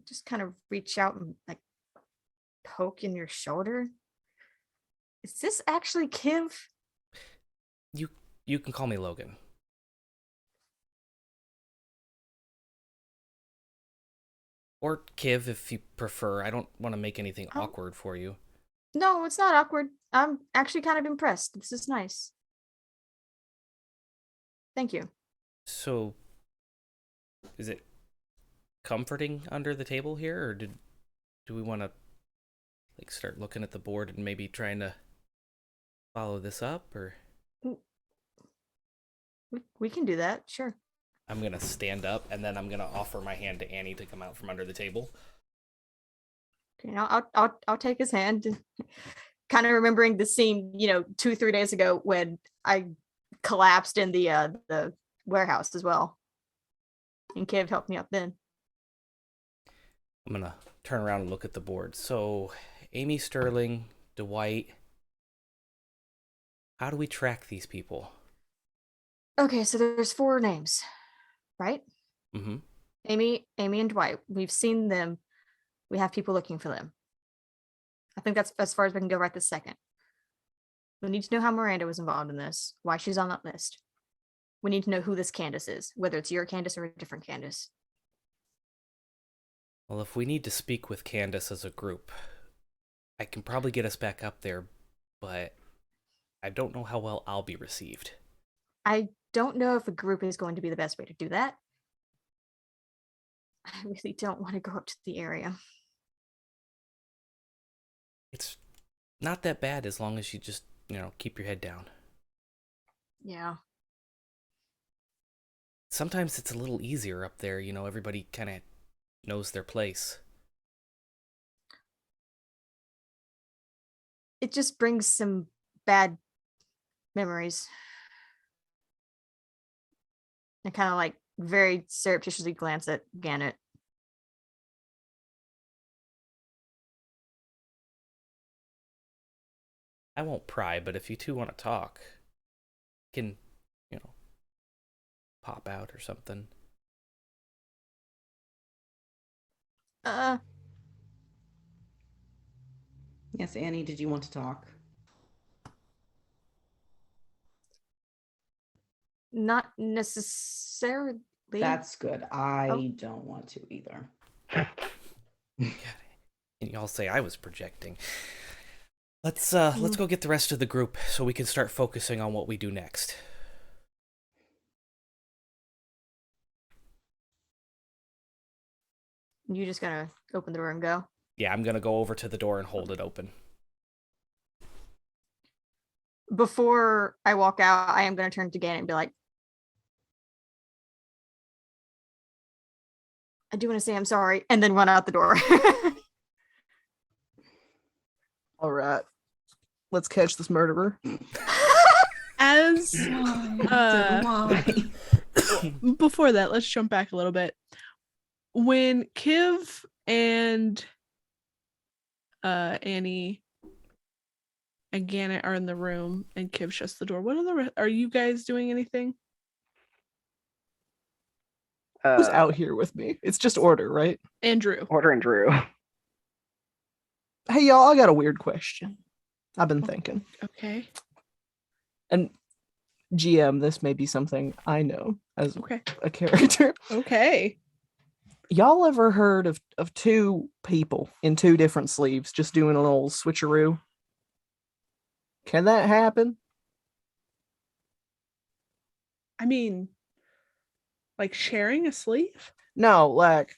Just kind of reach out and like poke in your shoulder. Is this actually Kiv? You can call me Logan. Or Kiv if you prefer. I don't want to make anything Oh. awkward for you. No, it's not awkward. I'm actually kind of impressed. This is nice. Thank you. So, is it comforting under the table here, or do we want to like start looking at the board and maybe trying to follow this up? Or We can do that, sure. I'm gonna stand up and then I'm gonna offer my hand to Annie to come out from under the table. Okay, now I'll take his hand. Kind of remembering the scene, 2-3 days ago when I collapsed in the warehouse as well, and Kiv helped me up then. I'm gonna turn around and look at the board. So, Amy Sterling, Dwight. How do we track these people? Okay, so there's 4 names, right? Mm-hmm. Amy, and Dwight. We've seen them. We have people looking for them. I think that's as far as we can go right this second. We need to know how Miranda was involved in this, why she's on that list. We need to know who this Candace is, whether it's your Candace or a different Candace. Well, if we need to speak with Candace as a group, I can probably get us back up there, but I don't know how well I'll be received. I don't know if a group is going to be the best way to do that. I really don't want to go up to the area. It's not that bad as long as you just, keep your head down. Yeah. Sometimes it's a little easier up there, everybody kind of knows their place. It just brings some bad memories. I kind of like very surreptitiously glance at Gannett. I won't pry, but if you two want to talk, can, pop out or something. Yes, Annie, did you want to talk? Not necessarily. That's good. I don't want to either. God, and y'all say I was projecting. Let's go get the rest of the group so we can start focusing on what we do next. You just gonna open the door and go? Yeah, I'm gonna go over to the door and hold it open. Before I walk out, I am gonna turn to Gannon and be like, I do want to say I'm sorry, and then run out the door. All right. Let's catch this murderer. As Why? before that, let's jump back a little bit. When Kiv and Annie and Gannett are in the room and Kiv shuts the door, what are you guys doing anything? Who's out here with me? It's just Order, right? Andrew. Order and Drew. Hey, y'all, I got a weird question. I've been thinking. Okay. And GM, this may be something I know as Okay. a character. Okay. Y'all ever heard of two people in two different sleeves just doing an old switcheroo? Can that happen? I mean, like sharing a sleeve? No, like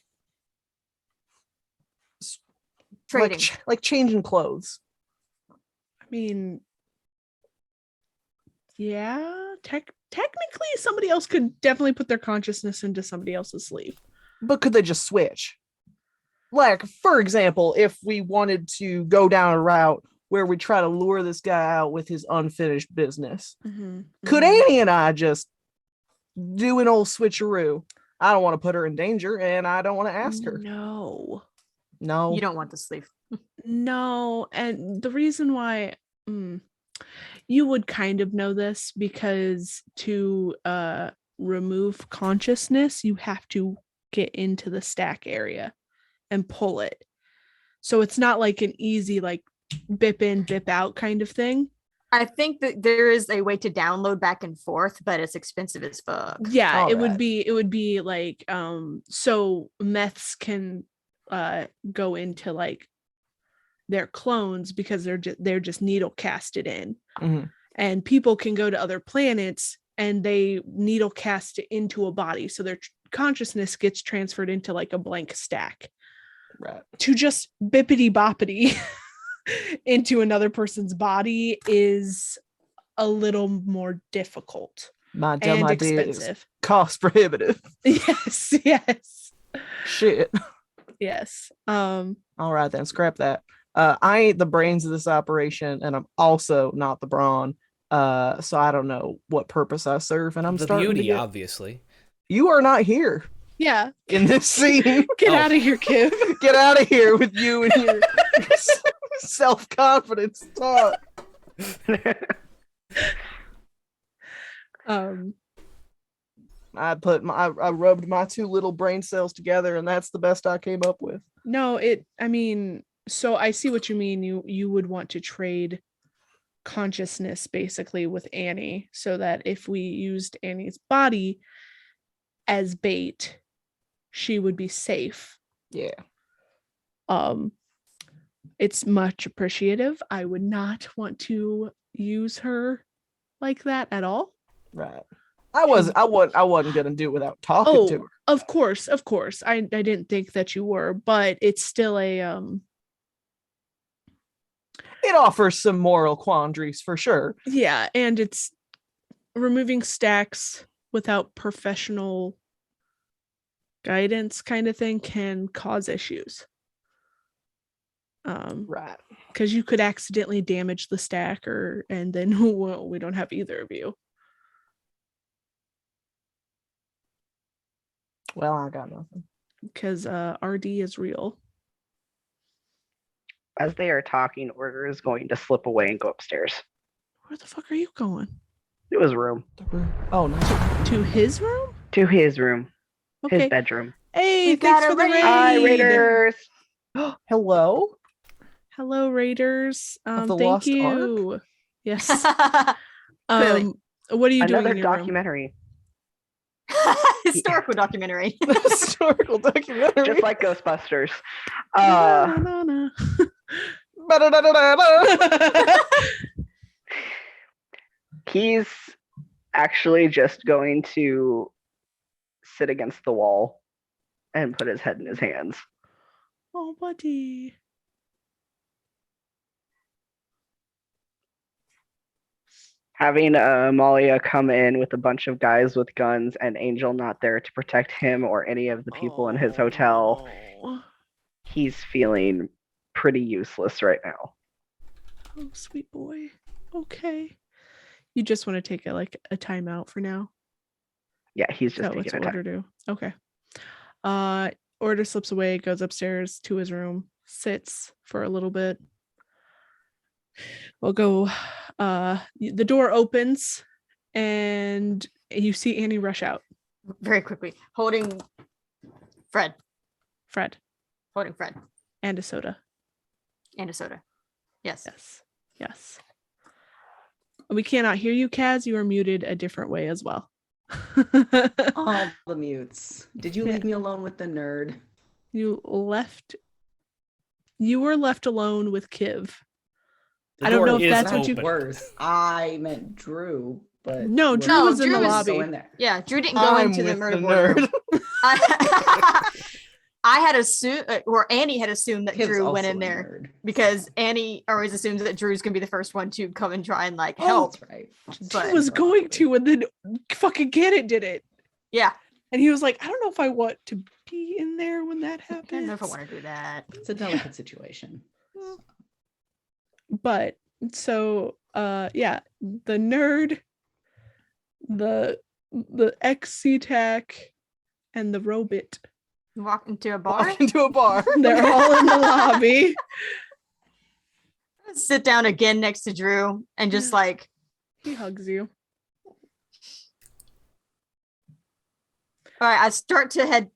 Trading. like changing clothes. I mean, yeah, technically somebody else could definitely put their consciousness into somebody else's sleeve. But could they just switch? Like, for example, if we wanted to go down a route where we try to lure this guy out with his unfinished business, could Annie and I just do an old switcheroo? I don't want to put her in danger, and I don't want to ask her. No. You don't want the sleeve. No, and the reason why you would kind of know this because to remove consciousness, you have to get into the stack area and pull it. So it's not like an easy like bip in, bip out kind of thing. I think that there is a way to download back and forth, but it's expensive as fuck. Yeah, All it right. would be like so meths can go into like their clones because they're just needle casted in. Mhm. And people can go to other planets and they needle cast it into a body, so their consciousness gets transferred into like a blank stack. Right. To just bippity boppity into another person's body is a little more difficult My dumb and idea expensive. is cost prohibitive. Yes. Shit. Yes. All right, then, scrap that. I ain't the brains of this operation, and I'm also not the brawn. So I don't know what purpose I serve, and I'm The starting beauty, to get... obviously. You are not here Yeah. in this scene. Get out of here, Kim. Get out of here with you and your self-confidence talk. I rubbed my two little brain cells together, and that's the best I came up with. No, I mean, so I see what you mean. You would want to trade consciousness basically with Annie so that if we used Annie's body as bait, she would be safe. Yeah. It's much appreciative. I would not want to use her like that at all. Right. I wasn't gonna do it without talking to her. Of course. I didn't think that you were, but it's still a It offers some moral quandaries for sure. yeah, and it's removing stacks without professional guidance kind of thing can cause issues. Right. Because you could accidentally damage the stack and then we don't have either of you. Well, I got nothing. Because RD is real. As they are talking, Order is going to slip away and go upstairs Where the fuck are you going? to his room. Oh no. To his room? To his room. Okay. His bedroom. Hey, We've thanks got a for the raid. raid. Hi, Raiders. Hello? Hello, Raiders. Of the Thank Lost you. Yes. Clearly. What are you doing Another in your room? documentary. Historical documentary. Historical documentary. Just like Ghostbusters. Na-na-na-na. He's actually just going to sit against the wall and put his head in his hands. Oh, buddy. Having Amalia come in with a bunch of guys with guns and Angel not there to protect him or any of the people in his hotel, Oh, he's feeling pretty useless right now. oh, sweet boy. Okay. You just want to take a timeout for now? Yeah, he's Is just that what's taking a time. Order do? Okay. Order slips away, goes upstairs to his room, sits for a little bit. We'll go. The door opens, and you see Annie rush out. Very quickly, holding Fred, Fred, and a soda. and a soda. Yes. Yes. We cannot hear you, Kaz. You are muted a different way as well. All the mutes. Did you leave me alone with the nerd? You were left alone with Kiv. The I don't door know if is that's what you. open. Worse. I meant Drew, but No, Drew was in the Drew was lobby. go in there. Yeah, Drew didn't go I'm into the with murder the boardroom. nerd. I had assumed, or Annie had assumed that Kiv's Drew went also in a there nerd. because Annie always assumes that Drew's gonna be the first one to come and try and like Oh, help. That's right. He But was going to, and then fucking Gannon did it. yeah, And he was like, I don't know if I want to be in there when that I happens. don't know if I want to do that. It's a delicate situation. But so yeah, the nerd, the ex-CTAC, and the robot. Walk into a bar, Walk into a bar. They're all in the lobby. sit down again next to Drew, and just like He hugs you. all right, I start to head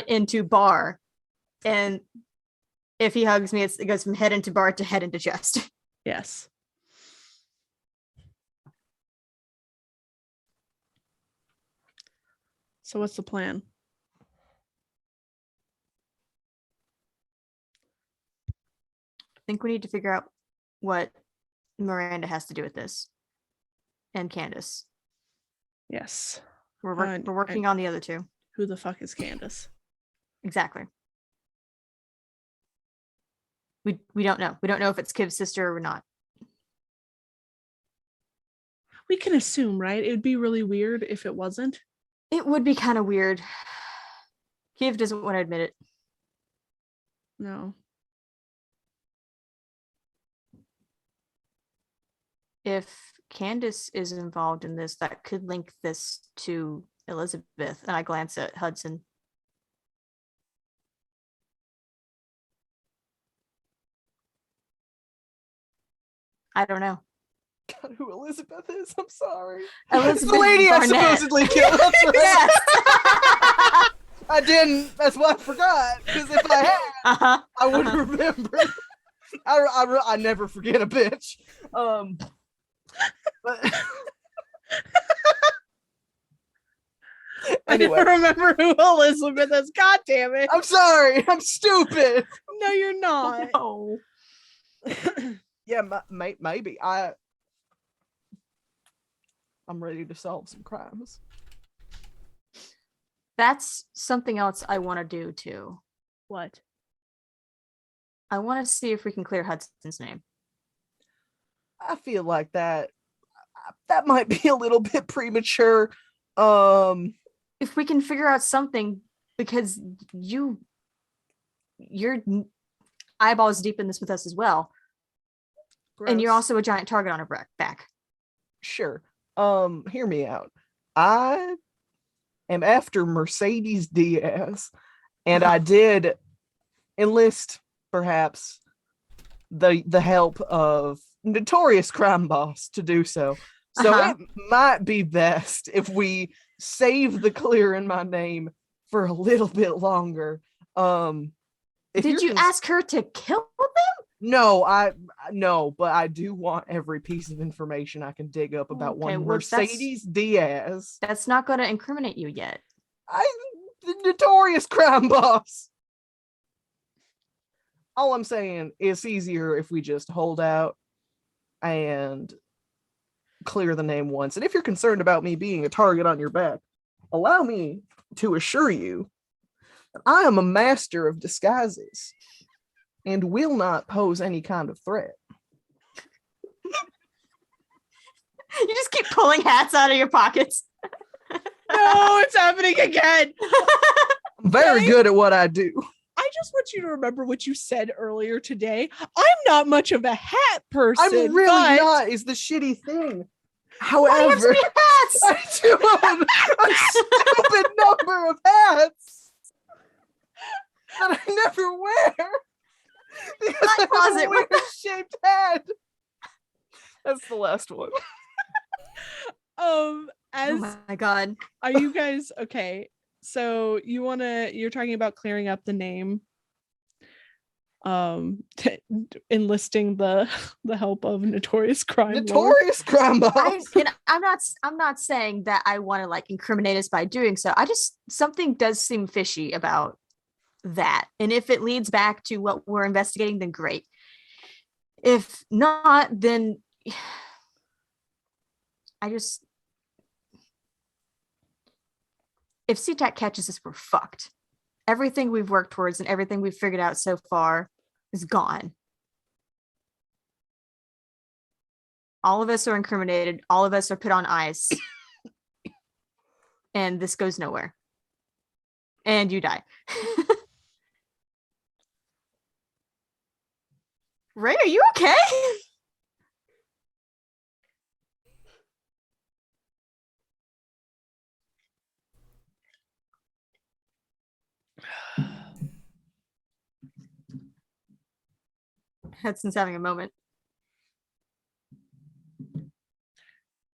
into bar, and if he hugs me, it goes from head into bar to head into chest. Yes. So what's the plan? I think we need to figure out what Miranda has to do with this, and Candace. Yes. We're And working on the other two. who the fuck is Candace? Exactly. We don't know. We don't know if it's Kiv's sister or not. We can assume, right? It would be really weird if it wasn't. It would be kind of weird. Kiv doesn't want to admit it. No. If Candace is involved in this, that could link this to Elizabeth. And I glance at Hudson. I don't know. God, who Elizabeth is? I'm sorry. Elizabeth It's the lady I Barnett. supposedly killed. That's right. Yes. I didn't. That's why I forgot. Because if I had, Uh-huh. I would remember. I never forget a bitch. But anyway, I don't remember who Elizabeth is. God damn it. I'm sorry. I'm stupid. No, you're not. No. Yeah, maybe. I'm ready to solve some crimes. That's something else I want to do too. What? I want to see if we can clear Hudson's name. I feel like that might be a little bit premature. If we can figure out something, because your eyeballs deep in this with us as well, and you're Gross. also a giant target on her back. Sure. Hear me out. I am after Mercedes Diaz, and I did enlist perhaps the help of notorious crime boss to do so. So it might be best if we save the clear in my name for a little bit longer. Did you ask her to kill them? No, no, but I do want every piece of information I can dig up about Okay, one well, Mercedes Diaz. That's not going to incriminate you yet. The notorious crime boss. All I'm saying, it's easier if we just hold out and clear the name once. And if you're concerned about me being a target on your back, allow me to assure you I am a master of disguises and will not pose any kind of threat. You just keep pulling hats out of your pockets. No, it's happening again. I'm very good at what I do. I just want you to remember what you said earlier today. I'm not much of a hat person. I'm really but... not, is the shitty thing. Why do you have so However, many hats? I do own a stupid number of hats that I never wear. Because My I have closet, a what weird-shaped head. That's the last one. As Oh my god. are you guys okay? So you're talking about clearing up the name, enlisting the help of notorious crime lord. Notorious crime boss. I'm not saying that I want to like incriminate us by doing so. I just something does seem fishy about that. And if it leads back to what we're investigating, then great. If not, then if CTAC catches us, we're fucked. Everything we've worked towards and everything we've figured out so far is gone. All of us are incriminated. All of us are put on ice. And this goes nowhere. And you die. Ray, are you okay? Hudson's having a moment.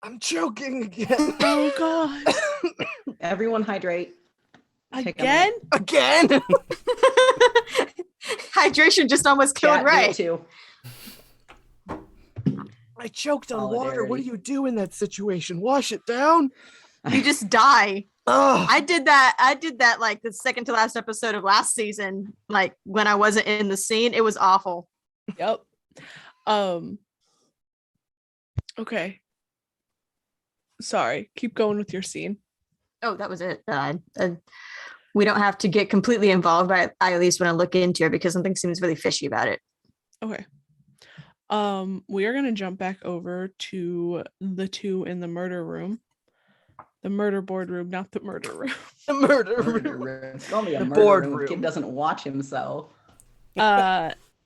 I'm choking again. Oh god. Everyone hydrate. Take a Again? Again? Hydration just almost killed Chat, do it Ray. too. I choked on water. What do Solidarity. you do in that situation? Wash it down? You just die. Ugh. I did that like the second to last episode of last season, like when I wasn't in the scene. It was awful. Yep. Okay. Sorry. Keep going with your scene. Oh, that was it. We don't have to get completely involved, but I at least want to look into it because something seems really fishy about it. Okay. We are gonna jump back over to the two in the murder room. The murder boardroom, not the murder room. The murder Murder room. room. It's gonna be a The murder room. boardroom. Kid doesn't watch himself.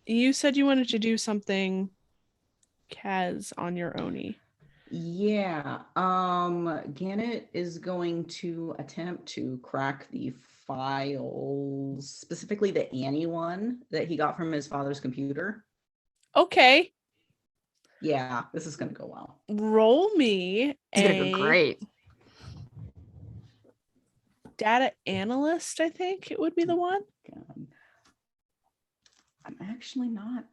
You said you wanted to do something, Kaz, on your Oni. Yeah. Gannett is going to attempt to crack the files, specifically the Annie one that he got from his father's computer. Okay. Yeah, this is gonna go well. Roll me It's gonna go great. data analyst, I think it would be the one. God. I'm actually not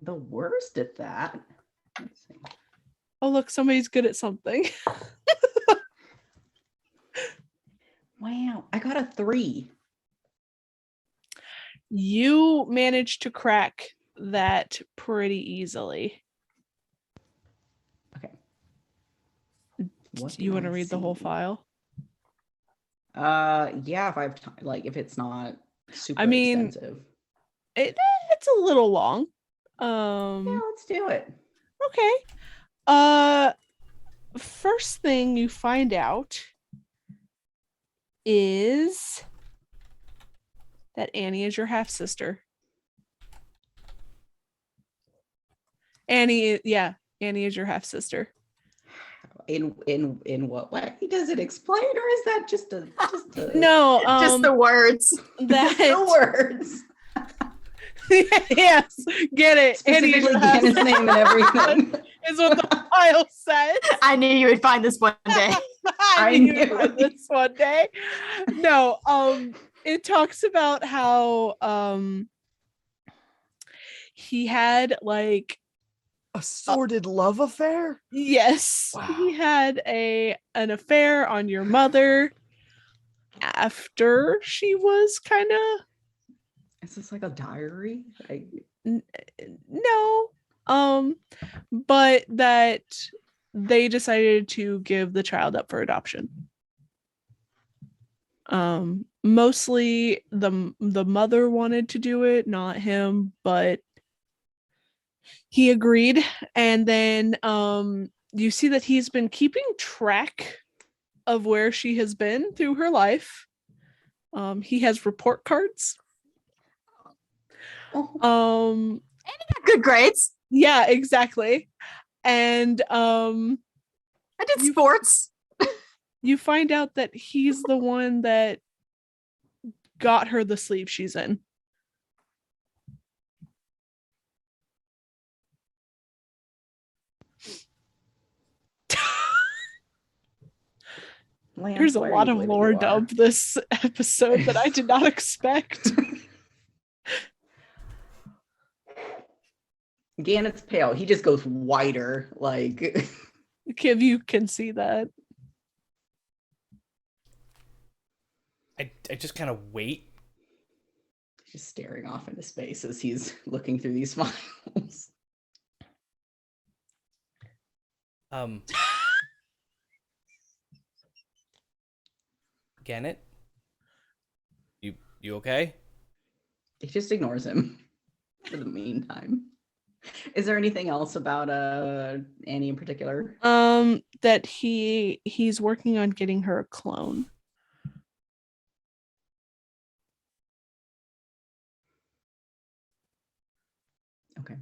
the worst at that. Let's see. Oh, look, somebody's good at something. Wow, I got a 3. You managed to crack that pretty easily. Okay. You want to read the whole file? Yeah, if I have time, like if it's not super extensive. It's a little long. Yeah, let's do it. Okay. First thing you find out is that Annie is your half sister. Annie is your half sister. In what way? Does it explain, or is that just a No, Just the words. that the words? yes, get it. Annie is Specifically your half Gannon's name and everything. is what the file says. I knew you would find this one day. I knew you would this one day. No, it talks about how he had like A sordid love affair? yes, Wow. he had an affair on your mother after she was kind of Is this like a diary? no, but that they decided to give the child up for adoption. Mostly the mother wanted to do it, not him, but he agreed. And then you see that he's been keeping track of where she has been through her life. He has report cards. And he got good grades. Yeah, exactly. And I did sports. you find out that he's the one that got her the sleep she's in. Lance, There's a why are lot you of the way that lore you are? dump this episode that I did not expect. Gannett's pale. He just goes whiter. Like Kiv, you can see that. I just kind of wait. just staring off into space as he's looking through these files. Gannett? You okay? He just ignores him for the meantime. Is there anything else about Annie in particular? That he's working on getting her a clone. Okay.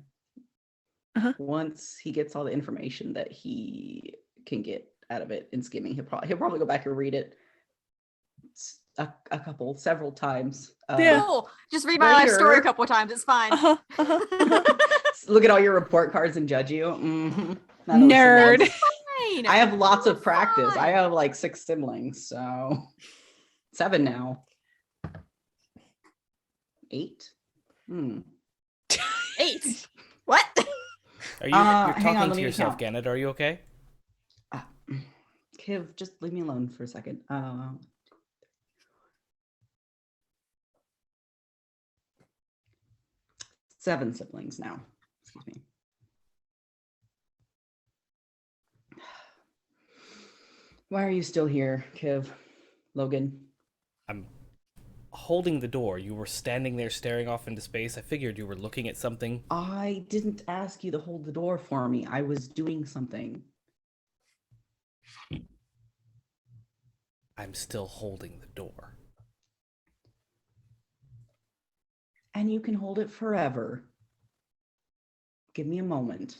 Uh-huh. Once he gets all the information that he can get out of it in skimming, he'll probably go back and read it several times. Yeah. Cool. Just read my life story a couple of times. It's fine. Look at all your report cards and judge you. Mm-hmm. Nerd. Fine. I have lots of practice. I have like 6 siblings, so 7 now. 8? 8. What? Are you you're hang on, talking let to me yourself, count. Gannett? Are you okay? Kiv, just leave me alone for a second. 7 siblings now. Excuse me. Why are you still here, Kiv? Logan? I'm holding the door. You were standing there staring off into space. I figured you were looking at something. I didn't ask you to hold the door for me. I was doing something. I'm still holding the door. And you can hold it forever. Give me a moment.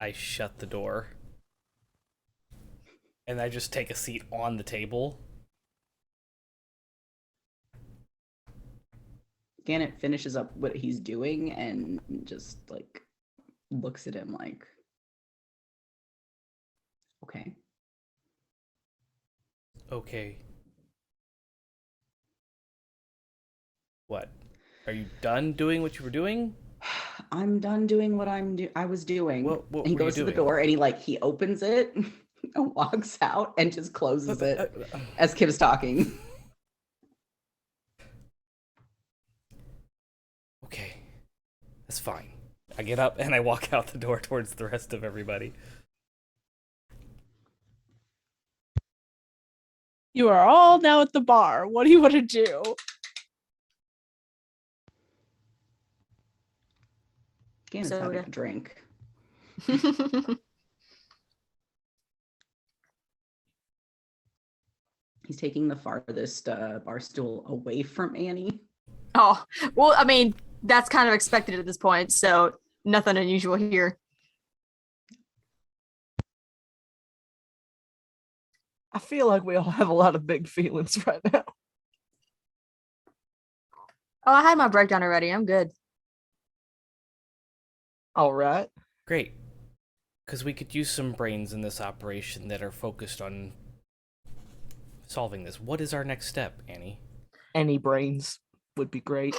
I shut the door. And I just take a seat on the table. Gannett finishes up what he's doing and just like looks at him like, okay. Okay. What? Are you done doing what you were doing? I'm done doing what I was doing. What And he were you goes to the doing? door and he opens it and walks out and just closes it as Kiv's talking. Okay. That's fine. I get up and I walk out the door towards the rest of everybody. You are all now at the bar. What do you want to do? Gannett's having a drink. He's taking the farthest bar stool away from Annie. Oh, well, I mean, that's kind of expected at this point, so nothing unusual here. I feel like we all have a lot of big feelings right now. Oh, I had my breakdown already. I'm good. All right. Great. Because we could use some brains in this operation that are focused on solving this. What is our next step, Annie? Any brains would be great.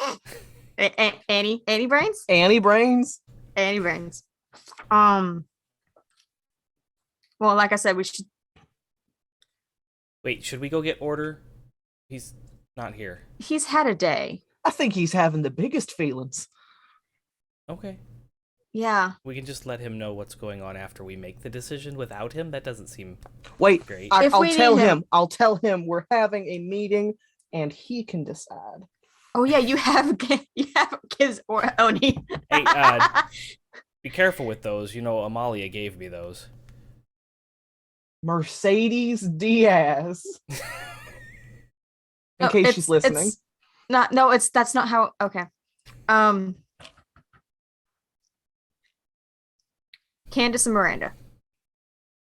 Annie brains? Annie brains? Annie brains. Well, like I said, we should. Wait, should we go get Order? He's not here. He's had a day. I think he's having the biggest feelings. Okay. Yeah. We can just let him know what's going on after we make the decision without him. That doesn't seem Wait, great. If I'll we tell need him- him. I'll tell him we're having a meeting and he can decide. Oh yeah, you have kids or Oni. Hey, be careful with those. You know, Amalia gave me those. Mercedes Diaz. In No, case she's listening. It's not. No, that's not how. Okay. Candace and Miranda.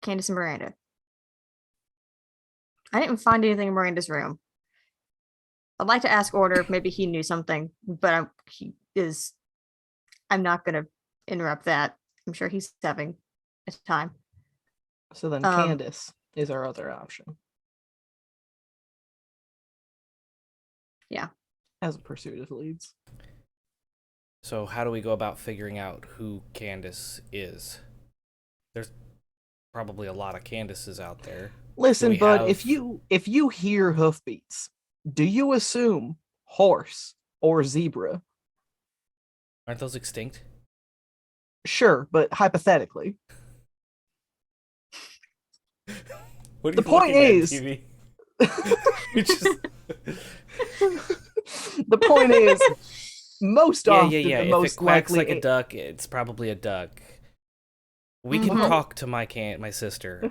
Candace and Miranda. I didn't find anything in Miranda's room. I'd like to ask Order if maybe he knew something, but I'm not going to interrupt that. I'm sure he's having a time. So then Candace is our other option. Yeah. As a pursuit of leads. So how do we go about figuring out who Candace is? There's probably a lot of Candaces out there. Listen, we bud, have- if you hear hoofbeats, do you assume horse or zebra? Aren't those extinct? Sure, but hypothetically. What are The you point looking at, is- TV? You just- The point is, most often, yeah. the If most it quacks likely like a duck, it's probably a duck. We can Mhm. talk to my sister.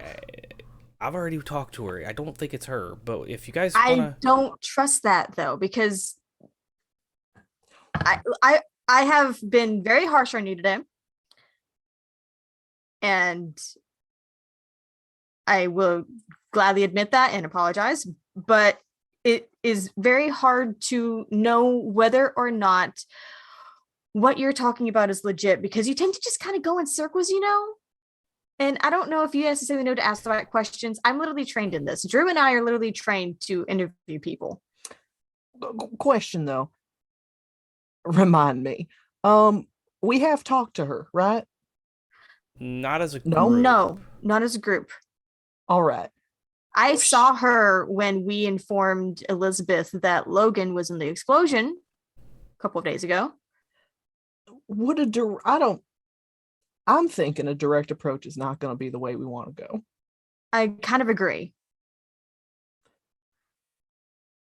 I've already talked to her. I don't think it's her, but if you guys I wanna, don't trust that though, because I have been very harsh on you today. And I will gladly admit that and apologize, but it is very hard to know whether or not what you're talking about is legit, because you tend to just kind of go in circles, you know? And I don't know if you necessarily know to ask the right questions. I'm literally trained in this. Drew and I are literally trained to interview people. Question though. Remind me. We have talked to her, right? not as a No? group. No, not as a group. All right. I Oh, saw her when we informed Elizabeth that Logan was in the explosion a couple of days ago. I'm thinking a direct approach is not going to be the way we want to go. I kind of agree.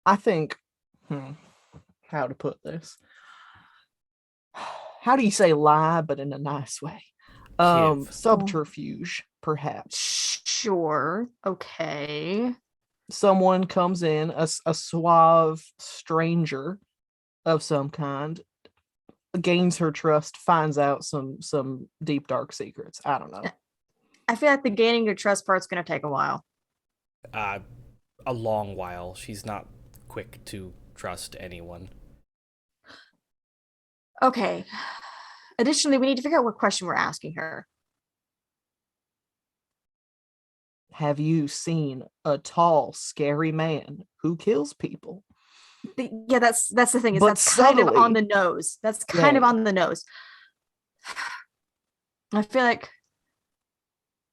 I think, how to put this? How do you say lie, but in a nice way? Give. Subterfuge, perhaps. Sure. Okay. Someone comes in, a suave stranger of some kind, gains her trust, finds out some deep dark secrets. I don't know. I feel like the gaining your trust part's going to take a while. A long while. She's not quick to trust anyone. Okay. Additionally, we need to figure out what question we're asking her. Have you seen a tall, scary man who kills people? Yeah, that's the thing. Is But that's kind of on subtly- the nose. That's kind of Yeah. on the nose. I feel like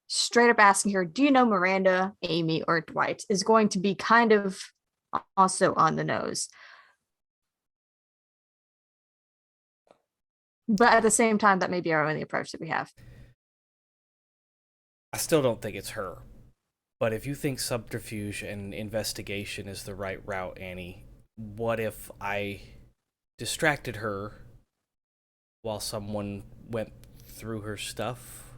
straight up asking her, "Do you know Miranda, Amy, or Dwight?" is going to be kind of also on the nose. But at the same time, that may be our only approach that we have. I still don't think it's her. But if you think subterfuge and investigation is the right route, Annie, what if I distracted her while someone went through her stuff?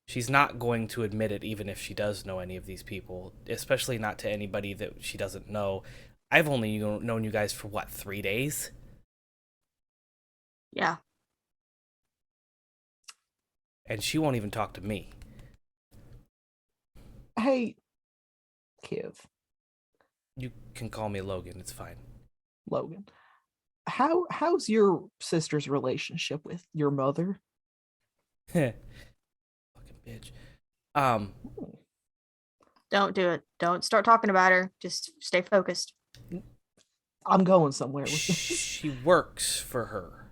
She's not going to admit it, even if she does know any of these people, especially not to anybody that she doesn't know. I've only known you guys for, what, 3 days? Yeah. And she won't even talk to me. Hey, Kiv, You can call me Logan, it's fine. Logan. How's your sister's relationship with your mother? Fucking bitch. Don't do it. Don't start talking about her. Just stay focused. I'm going somewhere with this. She works for her.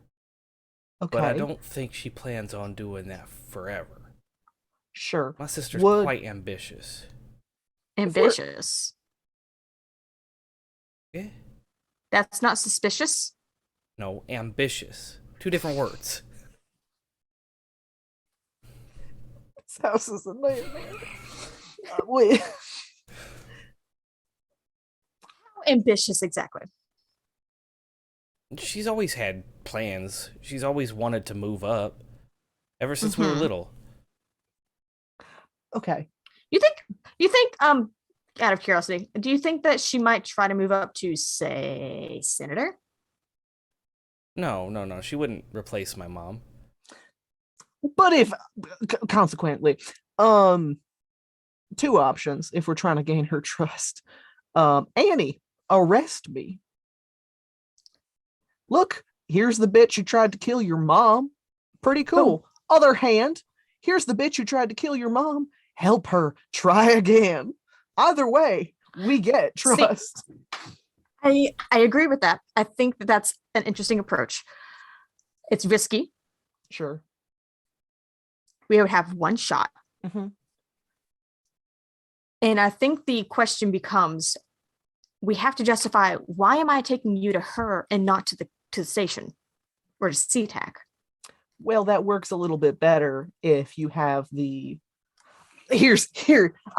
Okay, But I don't think she plans on doing that forever. sure. My sister's Would- quite ambitious. Ambitious. Yeah? That's not suspicious. No, ambitious. 2 different words. house is a nightmare. Wait. How ambitious exactly? She's always had plans. She's always wanted to move up. Ever since we were little. Okay. You think out of curiosity, do you think that she might try to move up to, say, senator? No. She wouldn't replace my mom. But if consequently, two options if we're trying to gain her trust. Annie, arrest me. Look, here's the bitch who tried to kill your mom. Pretty cool. Other hand, here's the bitch who tried to kill your mom. Help her try again. Either way, we get trust. I agree with that. I think that that's an interesting approach. It's risky. Sure. We would have one shot. Mm-hmm. And I think the question becomes, we have to justify, why am I taking you to her and not to the station or to SeaTac? Well, that works a little bit better if you have the I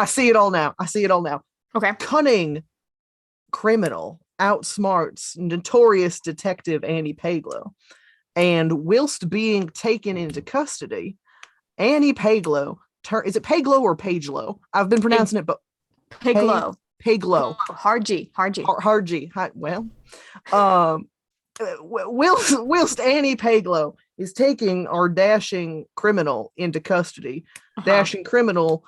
see it all now. Okay. Cunning criminal outsmarts notorious detective Annie Paglow. And whilst being taken into custody, Annie Paglow, is it Paglow or Pagelow? I've been pronouncing it, but Paglow. Paglow. Hard G. Well, whilst Annie Paglow is taking our dashing criminal into custody, dashing criminal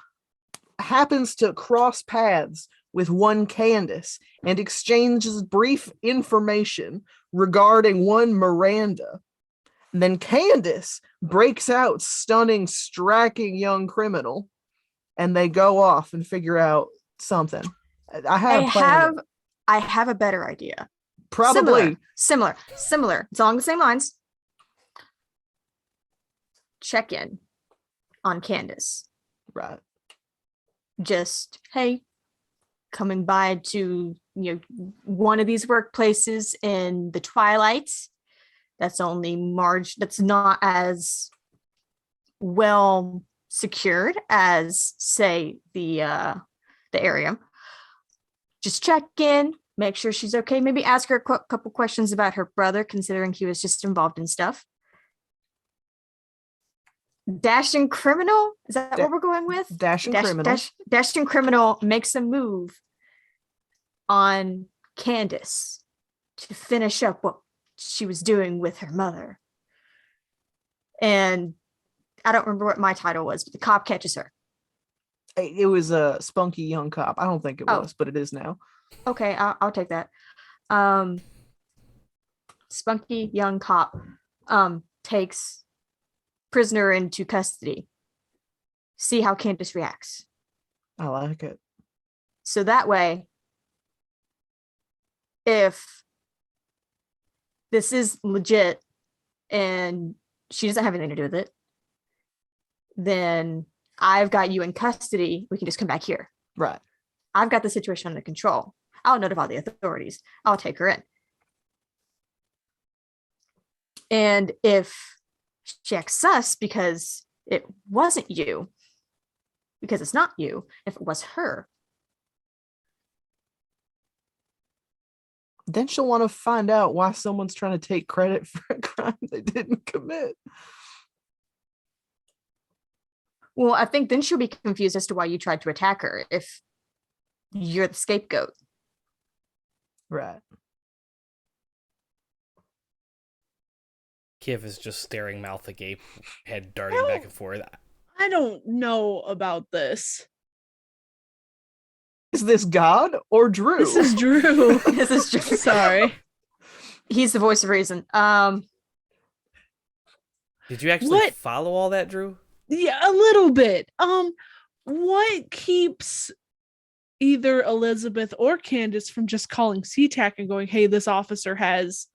happens to cross paths with one Candace and exchanges brief information regarding one Miranda. And then Candace breaks out stunning, striking young criminal, and they go off and figure out something. I have a better idea. Probably similar. It's along the same lines. Check in on Candace. Right. Just, hey, coming by to one of these workplaces in the twilight. That's not as well secured as, say, the area. Just check in, make sure she's okay. Maybe ask her a couple questions about her brother, considering he was just involved in stuff. Dashing criminal? Is that what we're going with? Dashing criminal makes a move on Candace to finish up what she was doing with her mother. And I don't remember what my title was, but the cop catches her. It was a spunky young cop. I don't think it was, but it is now. Okay, I'll take that. Spunky young cop takes prisoner into custody. See how Candace reacts. I like it. So that way, if this is legit and she doesn't have anything to do with it, then I've got you in custody. We can just come back here. Right. I've got the situation under control. I'll notify the authorities. I'll take her in. And if she acts sus because it wasn't you, because it's not you, if it was her, then she'll want to find out why someone's trying to take credit for a crime they didn't commit. Well, I think then she'll be confused as to why you tried to attack her if you're the scapegoat. Right. Kiv is just staring mouth agape, head darting back and forth. I don't know about this. Is this God or Drew? This is Drew. This is Drew. Sorry. He's the voice of reason. Did you actually follow all that, Drew? Yeah, a little bit. What keeps either Elizabeth or Candace from just calling SeaTac and going, hey, this officer has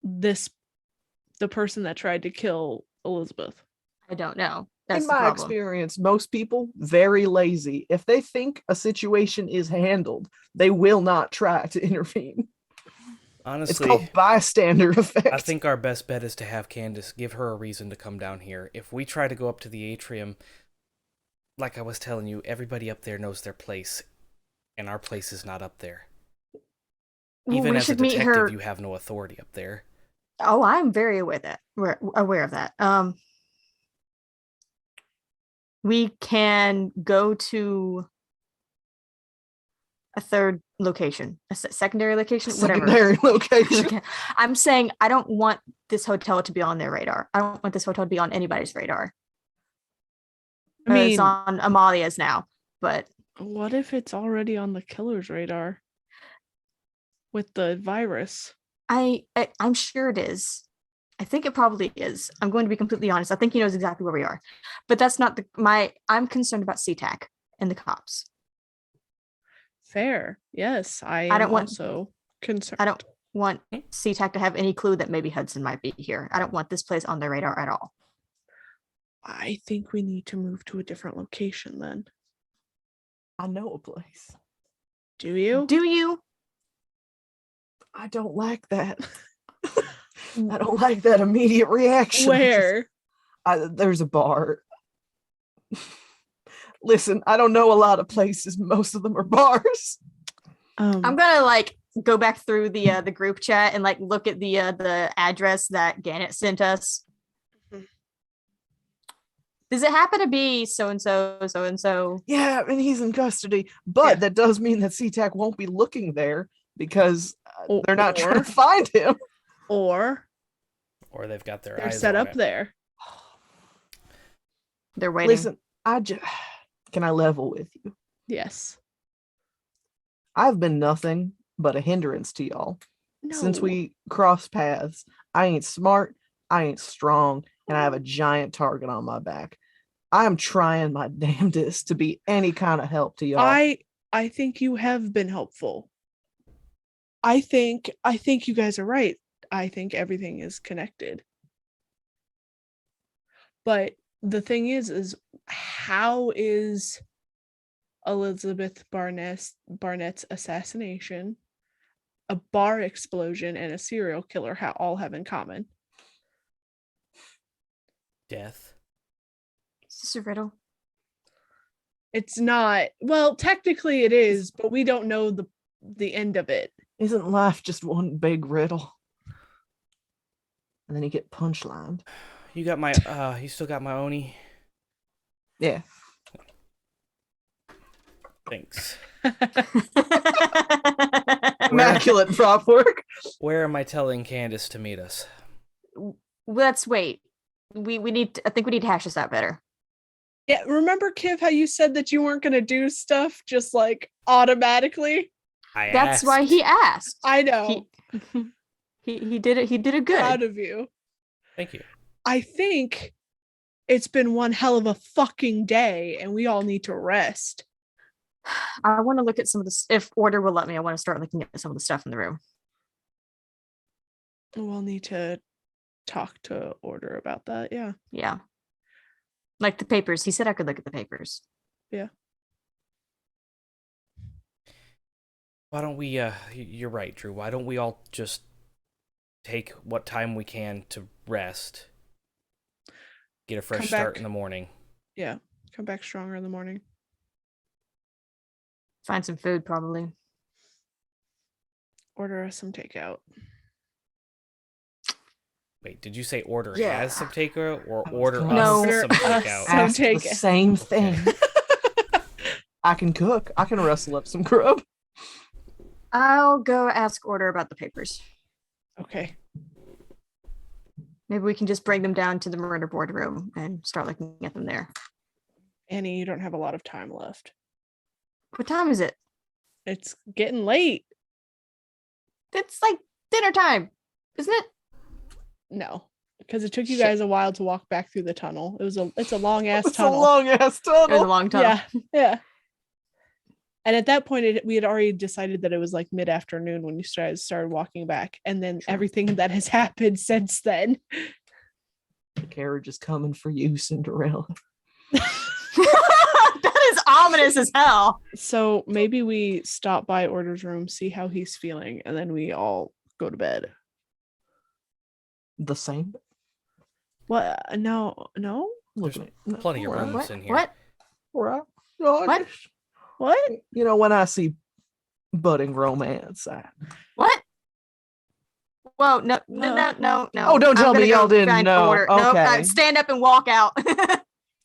the person that tried to kill Elizabeth? I don't know. That's in my experience, most people very lazy. If they think a situation is handled, they will not try to intervene. Honestly, it's called bystander effect. I think our best bet is to have Candace give her a reason to come down here. If we try to go up to the atrium, like I was telling you, everybody up there knows their place, and our place is not up there. Even we as a should meet detective, her. you have no authority up there. Oh, I'm very aware that we're aware of that. We can go to a third location, a secondary location, whatever. Secondary location. Okay. I'm saying I don't want this hotel to be on their radar. I don't want this hotel to be on anybody's radar. I mean, it's on Amalia's now, but what if it's already on the killer's radar with the virus? I'm sure it is. I think it probably is. I'm going to be completely honest. I think he knows exactly where we are, but that's not I'm concerned about SeaTac and the cops. Fair. Yes, I don't am want- also concerned. I don't want SeaTac to have any clue that maybe Hudson might be here. I don't want this place on their radar at all. I think we need to move to a different location then. I know a place. Do you? Do you? I don't like that. I don't like that immediate reaction. Where? There's a bar. Listen, I don't know a lot of places. Most of them are bars. I'm gonna like go back through the group chat and like look at the address that Gannett sent us. Does it happen to be so and so? Yeah, and he's in custody, but that does mean that SeaTac won't be looking there because they're not trying to find him. Or they've got their they're eyes set on up it. there. They're waiting. Listen, can I level with you? Yes. I've been nothing but a hindrance to y'all. No. Since we crossed paths. I ain't smart, I ain't strong, and I have a giant target on my back. I am trying my damnedest to be any kind of help to y'all. I think you have been helpful. I think you guys are right. I think everything is connected. But the thing is how is Elizabeth Barnett's assassination, a bar explosion, and a serial killer all have in common? Death. Is this a riddle? It's not. Well, technically it is, but we don't know the end of it. Isn't life just one big riddle? And then you get punchlined. You got my you still got my Oni? Yeah. Thanks. Immaculate prop work. Where am I telling Candace to meet us? Let's wait. We need I think we need to hash this out better. Yeah, remember, Kiv, how you said that you weren't going to do stuff just like automatically? That's why he asked. I know. He did it. He did it good. Proud of you. Thank you. I think it's been one hell of a fucking day and we all need to rest. I want to look at some of this. If Order will let me, I want to start looking at some of the stuff in the room. We'll need to talk to Order about that. Yeah. Yeah. Like the papers. He said I could look at the papers. Yeah. Why don't we, you're right, Drew. Why don't we all just take what time we can to rest? Get a fresh start in the morning. Yeah. Come back stronger in the morning. Find some food, probably. Order us some takeout. Wait, did you say order Yeah. has some takeout or order No. us some takeout? Some Ask the takeout. same thing. I can cook. I can rustle up some grub. I'll go ask Order about the papers. Okay. Maybe we can just bring them down to the murder boardroom and start looking at them there. Annie, you don't have a lot of time left. What time is it? It's getting late. It's like dinner time, isn't it? No, because it took you Shit. guys a while to walk back through the tunnel. It's a long ass It's a tunnel. long ass It was a tunnel. long time. Yeah. And at that point, we had already decided that it was like mid-afternoon when you started walking back, and then everything that has happened since then. The carriage is coming for you, Cinderella. That is ominous as hell. So maybe we stop by Order's room, see how he's feeling, and then we all go to bed. The same. What? No. There's Look at plenty of hold on. rooms What? in here. What? Right. No, What? What? You know, when I see budding romance, What? Whoa, no. Oh, don't tell I'm gonna me y'all go didn't find know. order. Nope, Okay. stand up and walk out.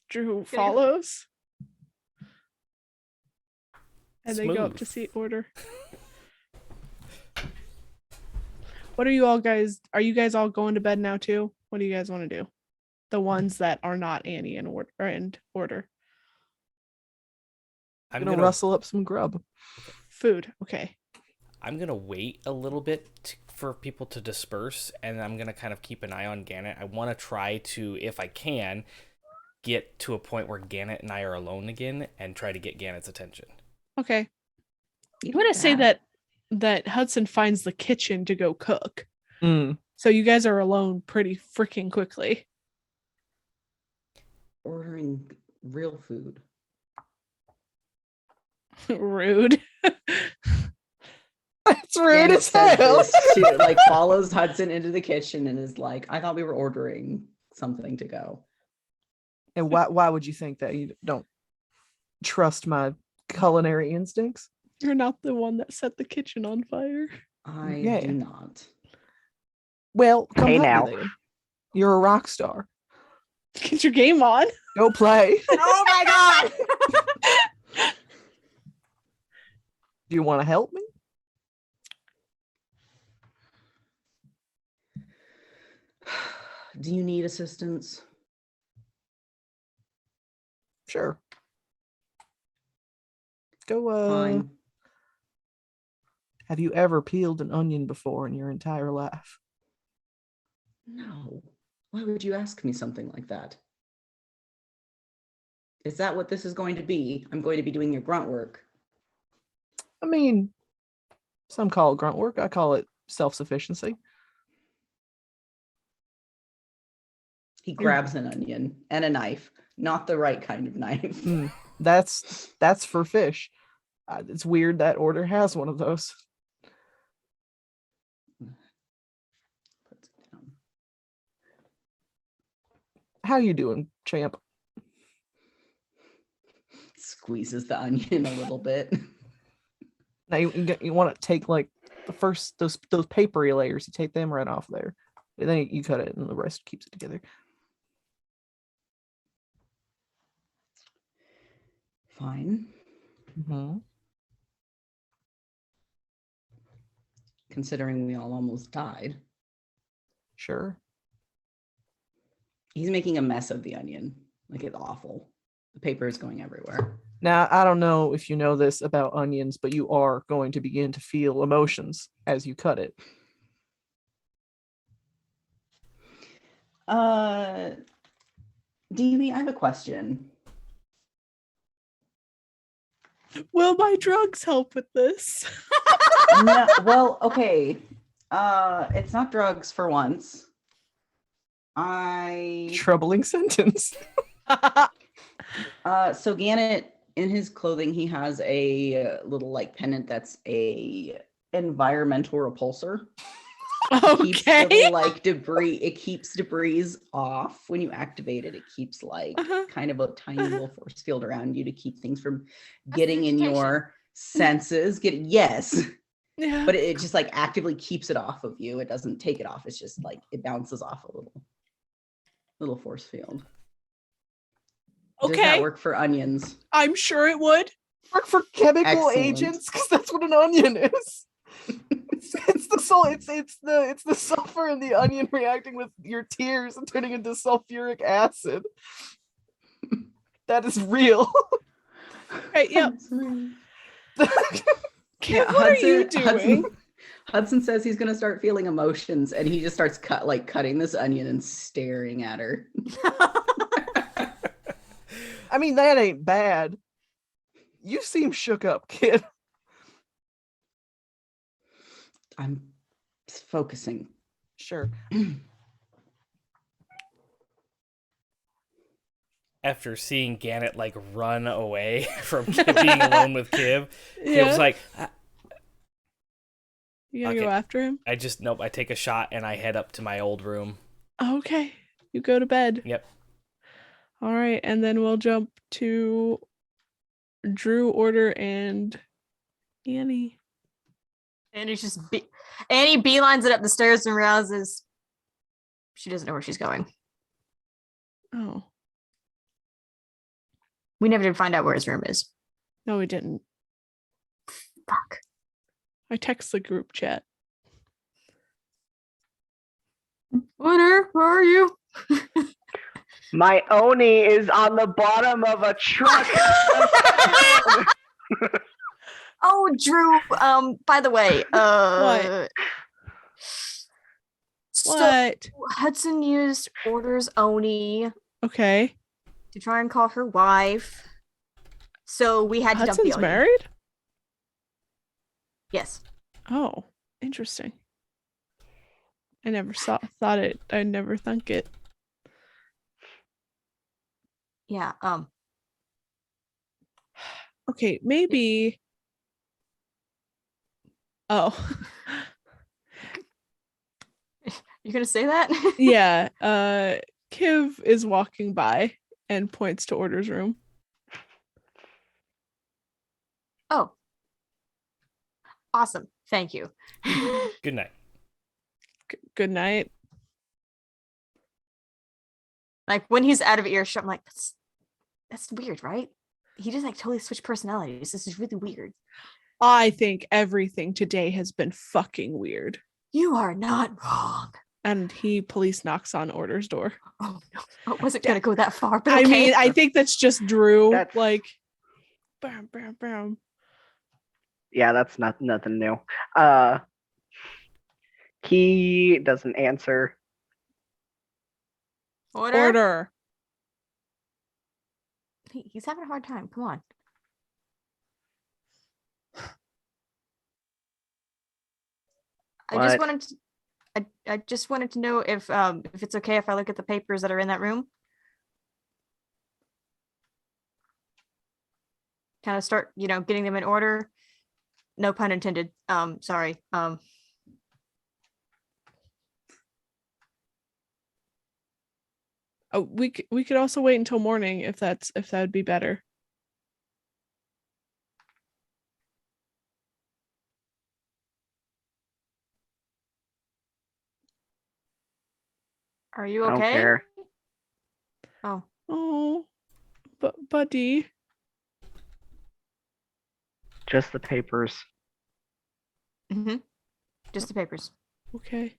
Drew follows. And they go up Smooth. to see order. What are you guys all going to bed now too? What do you guys want to do? The ones that are not Annie and order. I'm gonna rustle up some grub. Food. Okay. I'm gonna wait a little bit for people to disperse, and I'm gonna kind of keep an eye on Gannett. I want to try to, if I can, get to a point where Gannett and I are alone again, and try to get Gannett's attention. Okay. I'm gonna say that Hudson finds the kitchen to go cook. So you guys are alone pretty freaking quickly. Ordering real food. Rude. It's rude Janet as says hell. this too, like follows Hudson into the kitchen and is like, I thought we were ordering something to go. And why would you think that? You don't trust my culinary instincts? You're not the one that set the kitchen on fire. I do not. Well, come Hey, help now. me then. You're a rock star. Get your game on. Go play. Oh my god. Do you want to help me? Do you need assistance? Sure. Go. Fine. Have you ever peeled an onion before in your entire life? No. Why would you ask me something like that? Is that what this is going to be? I'm going to be doing your grunt work. I mean, some call it grunt work. I call it self-sufficiency. He grabs an onion and a knife, not the right kind of knife. That's for fish. It's weird that order has one of those. Puts it down. How you doing, champ? Squeezes the onion a little bit. Now you want to take like the first those papery layers. You take them right off there, and then you cut it, and the rest keeps it together. Fine. Mm-hmm. Considering we all almost died. Sure. He's making a mess of the onion. Like, it's awful. The paper is going everywhere. Now, I don't know if you know this about onions, but you are going to begin to feel emotions as you cut it. Dee, I have a question. Will my drugs help with this? No, well, okay. It's not drugs for once. Troubling sentence. So Gannett, in his clothing, he has a little like pendant that's a environmental repulsor. Keeps Okay. little, like debris. It keeps debris off when you activate it. It keeps like kind of a tiny little force field around you to keep things from getting in your senses. Yes. Yeah. But it just like actively keeps it off of you. It doesn't take it off. It's just like it bounces off a little force field. Does Okay. that work for onions? I'm sure it would. Work for chemical Excellent. agents, because that's what an onion is. It's the soul. It's the sulfur in the onion reacting with your tears and turning into sulfuric acid. That is real. Right. Yep. Yeah, What are you doing? Hudson says he's gonna start feeling emotions, and he just starts cutting this onion and staring at her. I mean, that ain't bad. You seem shook up, kid. I'm focusing. Sure. After seeing Gannett like run away from being alone with Kiv, Yeah. Kiv's like, You gonna Okay. go after him? I take a shot and I head up to my old room. Okay. You go to bed. Yep. All right, and then we'll jump to Drew, Order, and Annie. Annie's just Annie beelines it up the stairs and realizes she doesn't know where she's going. Oh, We never did find out where his room is. no, we didn't. Fuck. I text the group chat. Order, where are you? My Oni is on the bottom of a truck. Oh, Drew. By the way, What? So What? Hudson used Order's Oni Okay. to try and call her wife. So we had to dump the Hudson's Oni. married? Yes. Oh, interesting. I never thought it. I never thunk it. Yeah. Okay, maybe. Oh. You're gonna say that? Yeah. Kiv is walking by and points to Order's room. Oh. Awesome. Thank you. Good night. Good night. Like when he's out of earshot, I'm like, that's weird, right? He just like totally switched personalities. This is really weird. I think everything today has been fucking weird. You are not wrong. And he police knocks on Order's door. Oh no, I wasn't gonna go that far, but I okay. mean, I think that's just Drew. That's- Like, bam, bam, bam. Yeah, that's nothing new. He doesn't answer. Order. He's having a hard time. Come on. I just wanted to know if it's okay if I look at the papers that are in that room. Kind of start, getting them in order. No pun intended. Sorry. Oh, we could also wait until morning if that would be better. Are you I don't okay? care. Oh, Oh, but buddy. Just the papers. just the papers. Okay.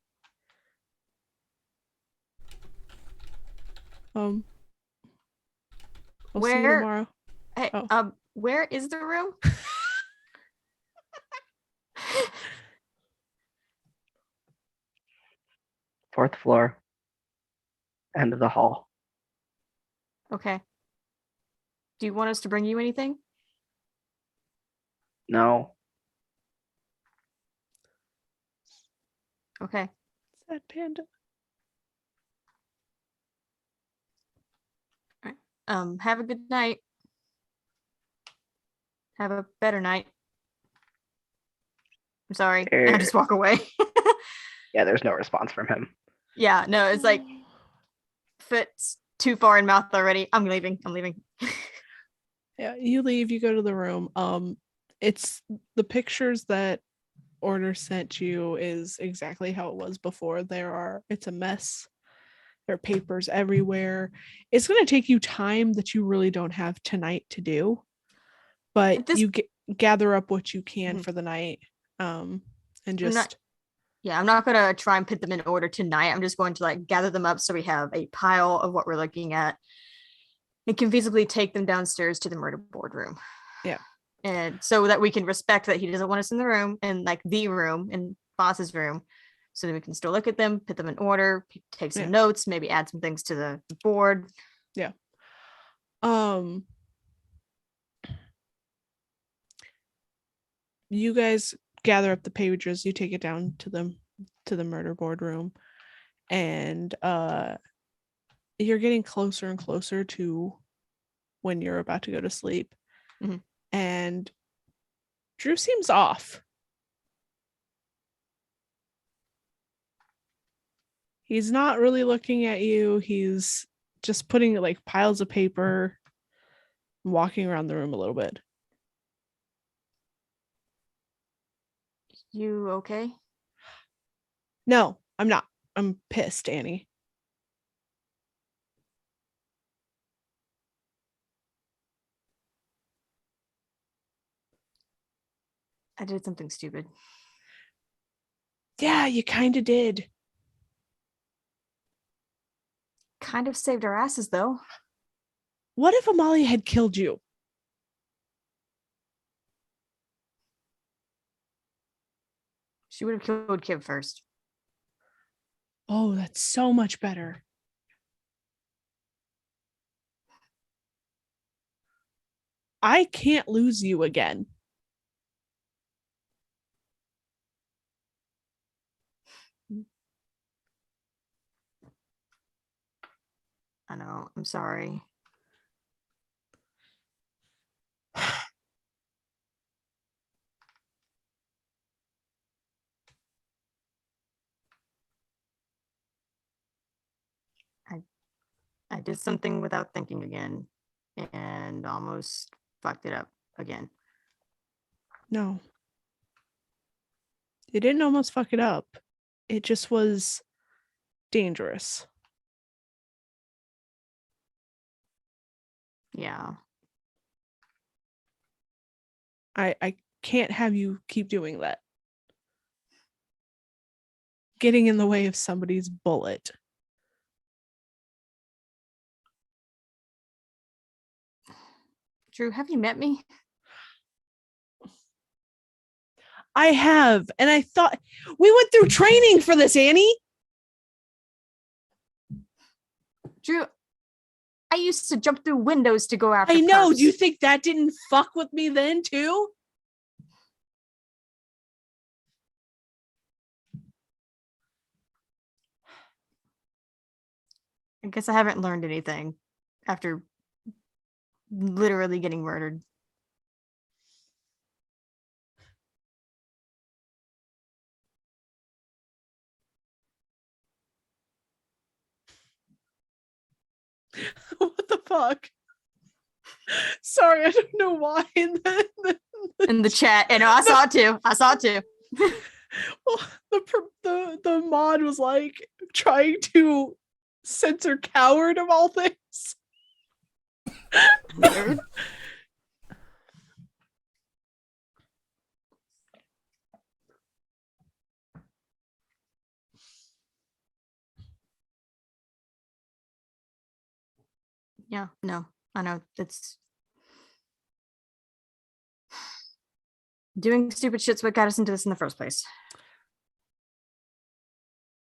I'll see you Where- tomorrow. Hey, Oh. where is the room? Fourth floor. End of the hall. Okay. Do you want us to bring you anything? No. Okay. Sad panda. Have a good night. Have a better night. I'm sorry. I just walk away. Yeah, there's no response from him. Yeah, no, it's like foot's too far in mouth already. I'm leaving. Yeah, you leave, you go to the room. It's the pictures that Order sent you is exactly how it was before. It's a mess. There are papers everywhere. It's going to take you time that you really don't have tonight to do, but you gather up what you can for the night. And just I'm not gonna try and put them in order tonight. I'm just going to gather them up so we have a pile of what we're looking at and can feasibly take them downstairs to the murder board room. Yeah. And so that we can respect that he doesn't want us in the room and the room in boss's room, so that we can still look at them, put them in order, take some notes, maybe add some things to the board. Yeah. You guys gather up the pages, you take it down to the murder board room, and you're getting closer and closer to when you're about to go to sleep. Mhm. And Drew seems off. He's not really looking at you. He's just putting piles of paper, walking around the room a little bit. You okay? No, I'm not. I'm pissed, Annie. I did something stupid. Yeah, you kind of did. Kind of saved our asses, though. What if Amalia had killed you? She would have killed Kib first. Oh, that's so much better. I can't lose you again. I know. I'm sorry. I did something without thinking again and almost fucked it up again. No. You didn't almost fuck it up. It just was dangerous. Yeah. I can't have you keep doing that. Getting in the way of somebody's bullet. Drew, have you met me? I have, and I thought we went through training for this, Annie. Drew, I used to jump through windows to go after I know. perps. Do you think that didn't fuck with me then too? I guess I haven't learned anything after literally getting murdered. What the fuck? Sorry, I don't know why. In the chat, and I saw it too. I saw it too. Well, the mod was like trying to censor coward of all things. Weird. Yeah, no, I know it's doing stupid shit's what got us into this in the first place.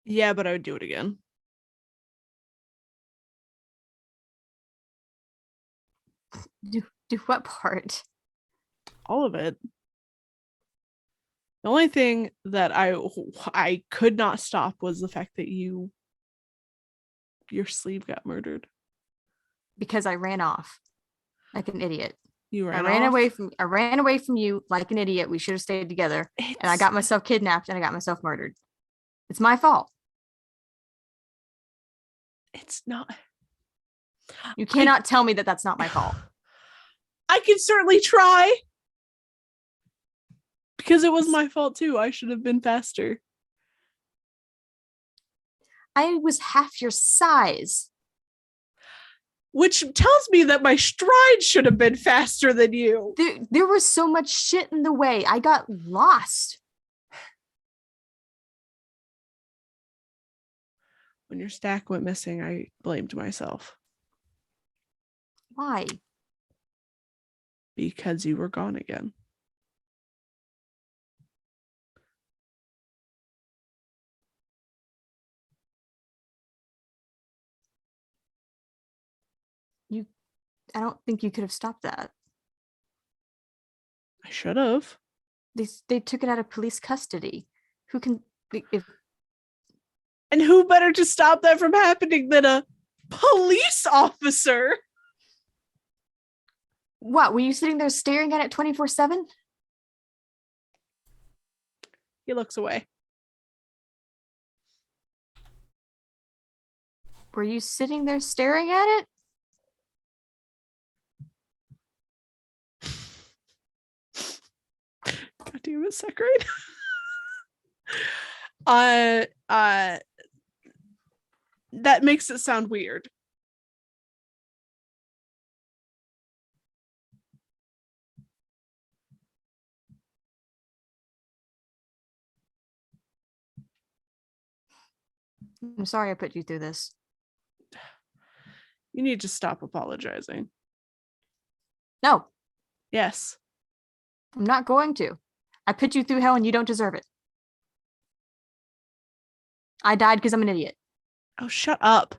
Yeah, but I would do it again. Do what part? All of it. The only thing that I could not stop was the fact that your sleeve got murdered. Because I ran off like an idiot. You ran I ran off? I ran away from you like an idiot. We should have stayed together. And I got myself kidnapped and I got myself murdered. It's my fault. It's not. You cannot tell me that that's not my fault. I can certainly try. Because it was my fault too. I should have been faster. I was half your size. Which tells me that my stride should have been faster than you. There was so much shit in the way. I got lost. When your stack went missing, I blamed myself. Why? Because you were gone again. I don't think you could have stopped that. I should have. They took it out of police custody. Who can if And who better to stop that from happening than a police officer? what? Were you sitting there staring at it 24/7? He looks away. Were you sitting there staring at it? God damn it, Sakurade. uh, uh, that makes it sound weird. I'm sorry I put you through this. You need to stop apologizing. No, Yes. I'm not going to. I put you through hell and you don't deserve it. I died because I'm an idiot. Oh, shut up.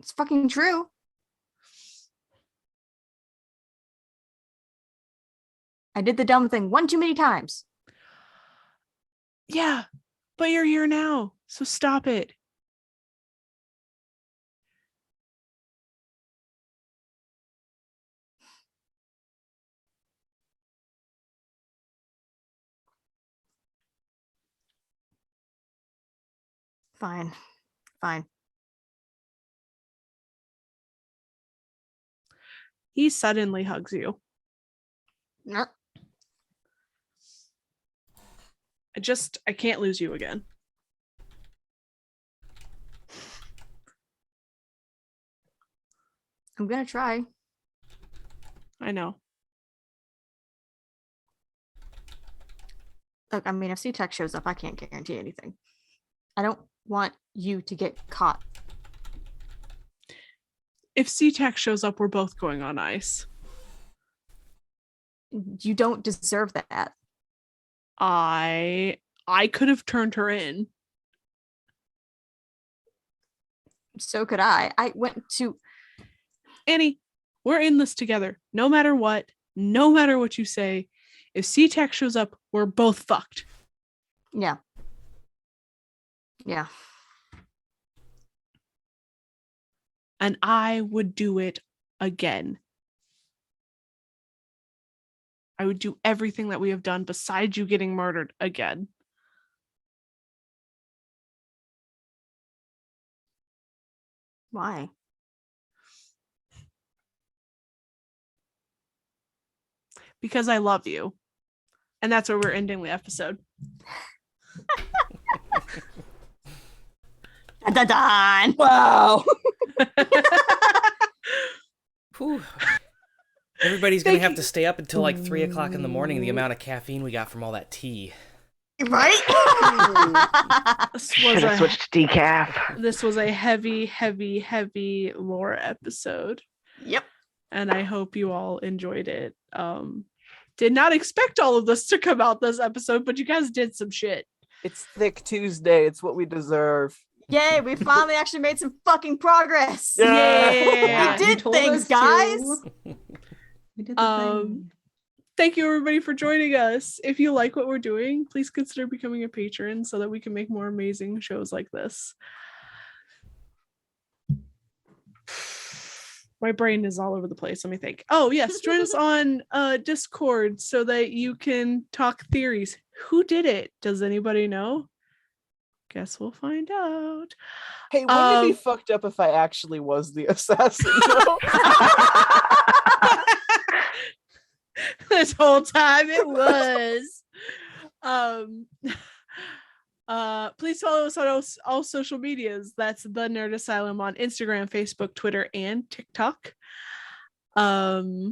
It's fucking true. I did the dumb thing one too many times. Yeah, but you're here now, so stop it. Fine. Fine. He suddenly hugs you. No. I can't lose you again. I'm gonna try. I know. Look, I mean, if C-Tech shows up, I can't guarantee anything. I don't want you to get caught. If C-Tech shows up, we're both going on ice. You don't deserve that. I could have turned her in. So could I. I went to. Annie, we're in this together. No matter what you say, if C-Tech shows up, we're both fucked. Yeah. Yeah. And I would do it again. I would do everything that we have done besides you getting murdered again. Why? Because I love you. And that's where we're ending the episode. Dun-dun-dun! Wow. Whew. Everybody's gonna have to stay up until like 3 o'clock in the morning. The amount of caffeine we got from all that tea. Right? Should have switched to decaf. This was a heavy, heavy, heavy lore episode. Yep. And I hope you all enjoyed it. Did not expect all of this to come out this episode, but you guys did some shit. It's Thick Tuesday. It's what we deserve. Yay, we finally actually made some fucking progress. Yeah. We did things, guys. We did the thing. Thank you everybody for joining us. If you like what we're doing, please consider becoming a patron so that we can make more amazing shows like this. My brain is all over the place. Let me think. Oh yes, join us on Discord so that you can talk theories. Who did it? Does anybody know? Guess we'll find out. Hey, wouldn't it be fucked up if I actually was the assassin? This whole time it was. Please follow us on all social medias. That's the Nerd Asylum on Instagram, Facebook, Twitter, and TikTok. What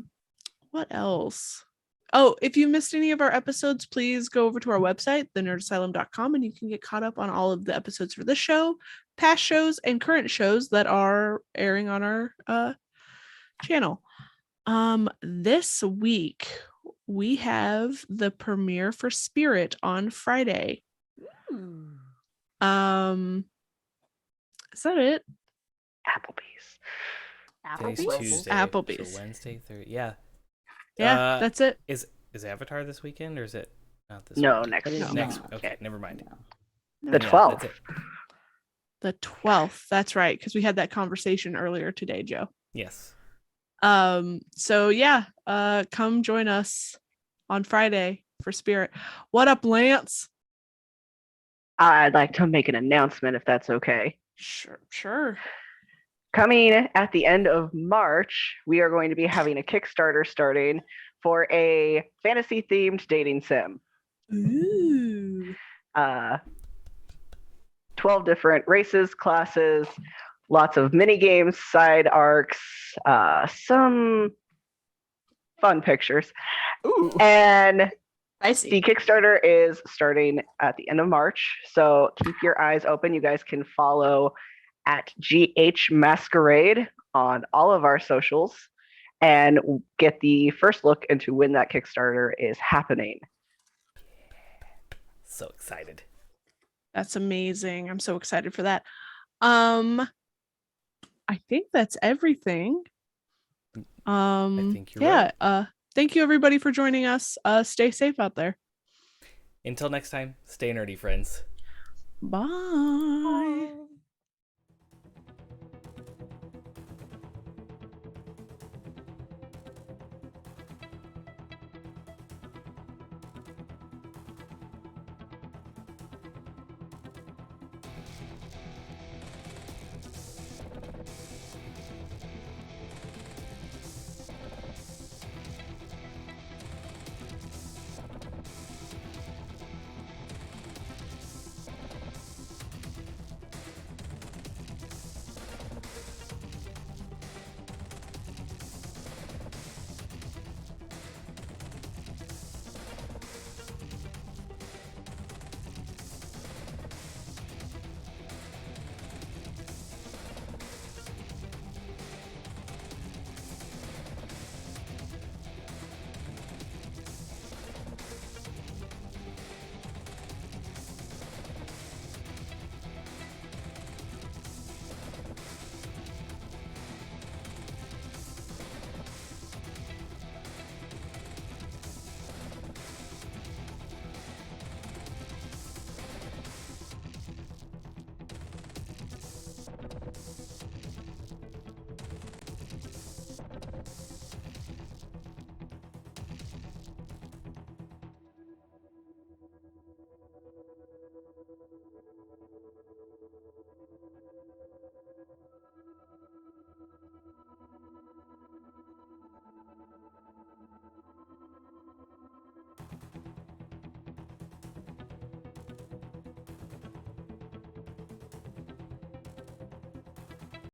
else? Oh, if you missed any of our episodes, please go over to our website, thenerdasylum.com, and you can get caught up on all of the episodes for this show, past shows, and current shows that are airing on our channel. This week we have the premiere for Spirit on Friday. Is that it? Applebee's. Today's Tuesday. Applebee's. So Wednesday, Thursday. Yeah. Yeah, that's it. Is Avatar this weekend or is it not this No, weekend? next. No. Next. Okay, never mind. The Yeah, 12th. that's it. The 12th. That's right, because we had that conversation earlier today, Joe. Yes. So yeah, come join us on Friday for Spirit. What up, Lance? I'd like to make an announcement if that's okay. Sure. Coming at the end of March, we are going to be having a Kickstarter starting for a fantasy-themed dating sim. Ooh. 12 different races, classes, lots of mini games, side arcs, some fun pictures. Ooh. And I see. the Kickstarter is starting at the end of March. So keep your eyes open. You guys can follow at GH Masquerade on all of our socials and get the first look into when that Kickstarter is happening. So excited. That's amazing. I'm so excited for that. I think that's everything. I think you're yeah, right. Thank you everybody for joining us. Stay safe out there. Until next time, stay nerdy, friends. Bye.